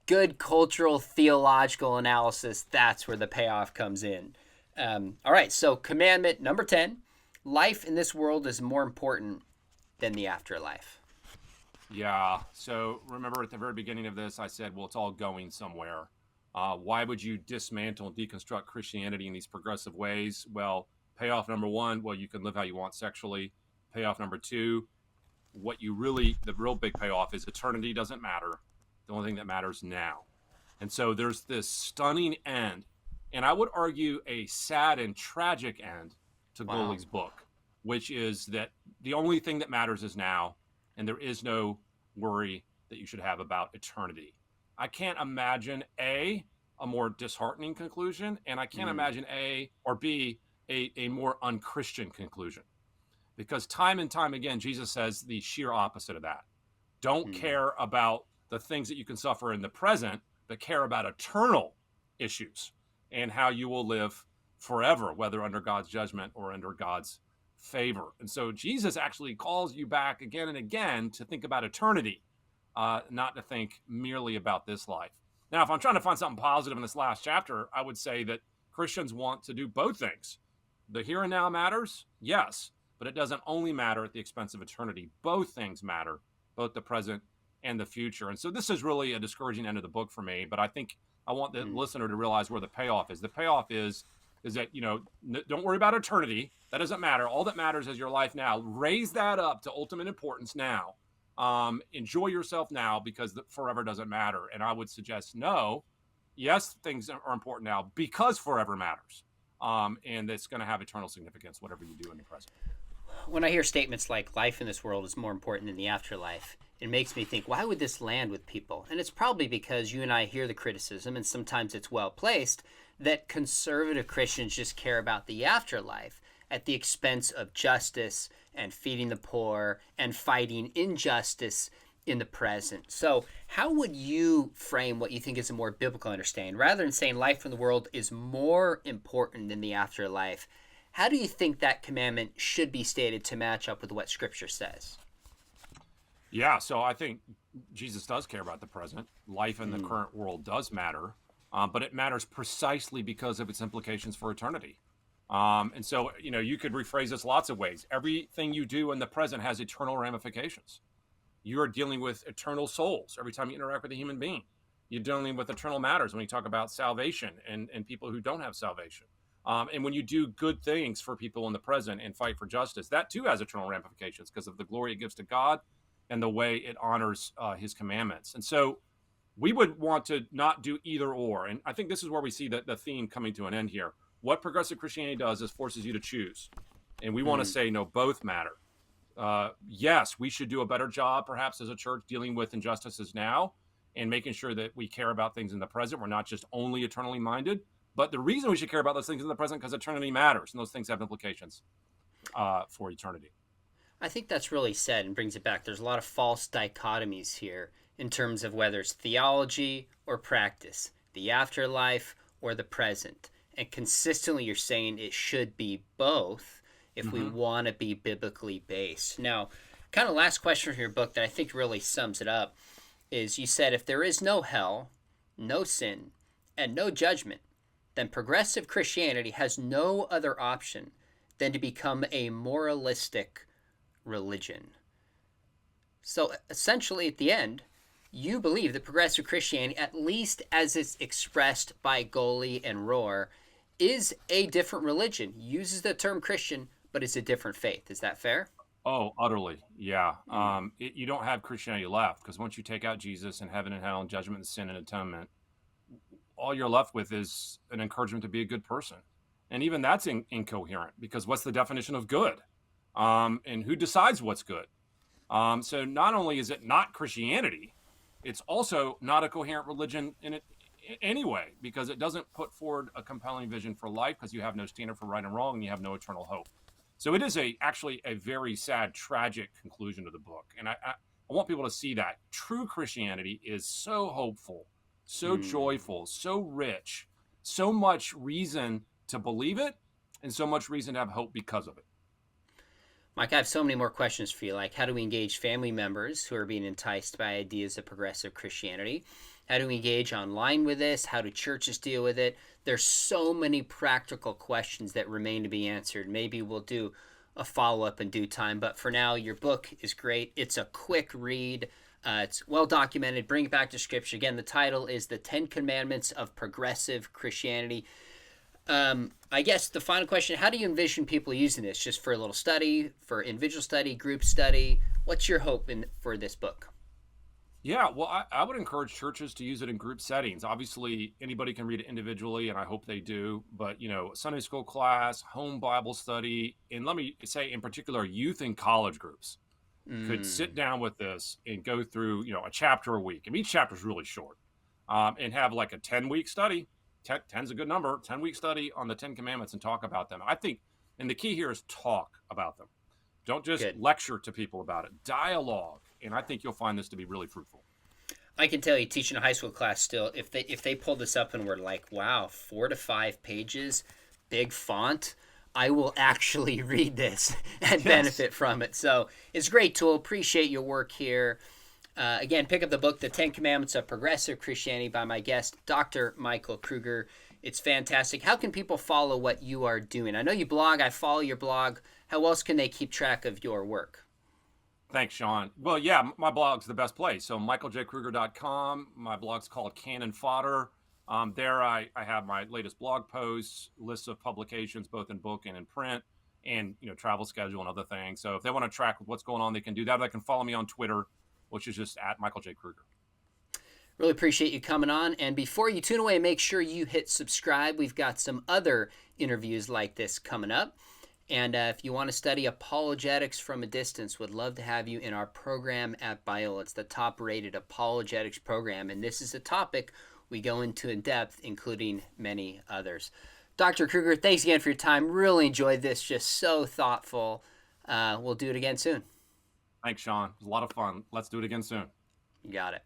Good cultural theological analysis, that's where the payoff comes in. All right, so commandment number 10, life in this world is more important than the afterlife. Yeah. So remember at the very beginning of this, I said, well, it's all going somewhere. Why would you dismantle and deconstruct Christianity in these progressive ways? Well, payoff number 1, well, you can live how you want sexually. Payoff number 2, the real big payoff is eternity doesn't matter. The only thing that matters now. And so there's this stunning end, and I would argue a sad and tragic end to Goley's book, which is that the only thing that matters is now. And there is no worry that you should have about eternity. I can't imagine a more disheartening conclusion, and I can't imagine a more unchristian conclusion. Because time and time again, Jesus says the sheer opposite of that. Don't care about the things that you can suffer in the present, but care about eternal issues and how you will live forever, whether under God's judgment or under God's favor. And so Jesus actually calls you back again and again to think about eternity, not to think merely about this life. Now, if I'm trying to find something positive in this last chapter, I would say that Christians want to do both things. The here and now matters, yes, but it doesn't only matter at the expense of eternity. Both things matter, both the present and the future. And so this is really a discouraging end of the book for me, but I think I want the listener to realize where the payoff is. The payoff is that, don't worry about eternity. That doesn't matter. All that matters is your life now. Raise that up to ultimate importance now. Enjoy yourself now because forever doesn't matter. And I would suggest no. Yes, things are important now because forever matters. And it's going to have eternal significance, whatever you do in the present. When I hear statements like life in this world is more important than the afterlife, it makes me think, why would this land with people? And it's probably because you and I hear the criticism, and sometimes it's well placed, that conservative Christians just care about the afterlife at the expense of justice and feeding the poor and fighting injustice in the present. So how would you frame what you think is a more biblical understanding? Rather than saying life in the world is more important than the afterlife, how do you think that commandment should be stated to match up with what Scripture says? Yeah, so I think Jesus does care about the present. Life in the Mm. current world does matter, but it matters precisely because of its implications for eternity. And so, you could rephrase this lots of ways. Everything you do in the present has eternal ramifications. You are dealing with eternal souls every time you interact with a human being. You're dealing with eternal matters when you talk about salvation and people who don't have salvation. And when you do good things for people in the present and fight for justice, that too has eternal ramifications because of the glory it gives to God and the way it honors his commandments. And so we would want to not do either or. And I think this is where we see the theme coming to an end here. What progressive Christianity does is forces you to choose. And we want to say, no, both matter. Yes, we should do a better job, perhaps, as a church dealing with injustices now and making sure that we care about things in the present. We're not just only eternally minded. But the reason we should care about those things in the present because eternity matters, and those things have implications for eternity. I think that's really said and brings it back. There's a lot of false dichotomies here in terms of whether it's theology or practice, the afterlife or the present. And consistently you're saying it should be both if we want to be biblically based. Now, kind of last question from your book that I think really sums it up is you said if there is no hell, no sin, and no judgment, then progressive Christianity has no other option than to become a moralistic religion. So essentially, at the end, you believe that progressive Christianity, at least as it's expressed by Goley and Rohr, is a different religion, uses the term Christian, but it's a different faith. Is that fair? Oh, utterly. Yeah. You don't have Christianity left because once you take out Jesus and heaven and hell and judgment and sin and atonement, all you're left with is an encouragement to be a good person. And even that's incoherent because what's the definition of good? And who decides what's good? So not only is it not Christianity, it's also not a coherent religion in it anyway, because it doesn't put forward a compelling vision for life because you have no standard for right and wrong and you have no eternal hope. So it is actually a very sad, tragic conclusion to the book. And I want people to see that true Christianity is so hopeful, so joyful, so rich, so much reason to believe it, and so much reason to have hope because of it. Mike, I have so many more questions for you. Like, how do we engage family members who are being enticed by ideas of progressive Christianity? How do we engage online with this? How do churches deal with it? There's so many practical questions that remain to be answered. Maybe we'll do a follow-up in due time. But for now, your book is great. It's a quick read. It's well documented. Bring it back to Scripture. Again, the title is The 10 Commandments of Progressive Christianity. I guess the final question, how do you envision people using this? Just for a little study, for individual study, group study? What's your hope for this book? Yeah, well, I would encourage churches to use it in group settings. Obviously, anybody can read it individually, and I hope they do. But, Sunday school class, home Bible study, and let me say in particular, youth and college groups could sit down with this and go through, a chapter a week. And each chapter is really short and have like a 10-week study. 10's a good number, 10-week study on the 10 Commandments and talk about them. I think, and the key here is talk about them. Don't just lecture to people about it. Dialogue. And I think you'll find this to be really fruitful. I can tell you, teaching a high school class still, if they pull this up and we're like, wow, 4 to 5 pages, big font, I will actually read this and benefit from it. So it's a great tool. Appreciate your work here. Again, pick up the book, The 10 Commandments of Progressive Christianity by my guest, Dr. Michael Kruger. It's fantastic. How can people follow what you are doing? I know you blog. I follow your blog. How else can they keep track of your work? Thanks, Sean. Well, yeah, my blog's the best place. So michaeljkruger.com. My blog's called Cannon Fodder. There I have my latest blog posts, lists of publications, both in book and in print, and travel schedule and other things. So if they want to track what's going on, they can do that. They can follow me on Twitter, which is just at Michael J. Kruger. Really appreciate you coming on. And before you tune away, make sure you hit subscribe. We've got some other interviews like this coming up. And if you want to study apologetics from a distance, would love to have you in our program at Biola. It's the top-rated apologetics program, and this is a topic we go into in depth, including many others. Dr. Kruger, thanks again for your time. Really enjoyed this. Just so thoughtful. We'll do it again soon. Thanks, Sean. It was a lot of fun. Let's do it again soon. You got it.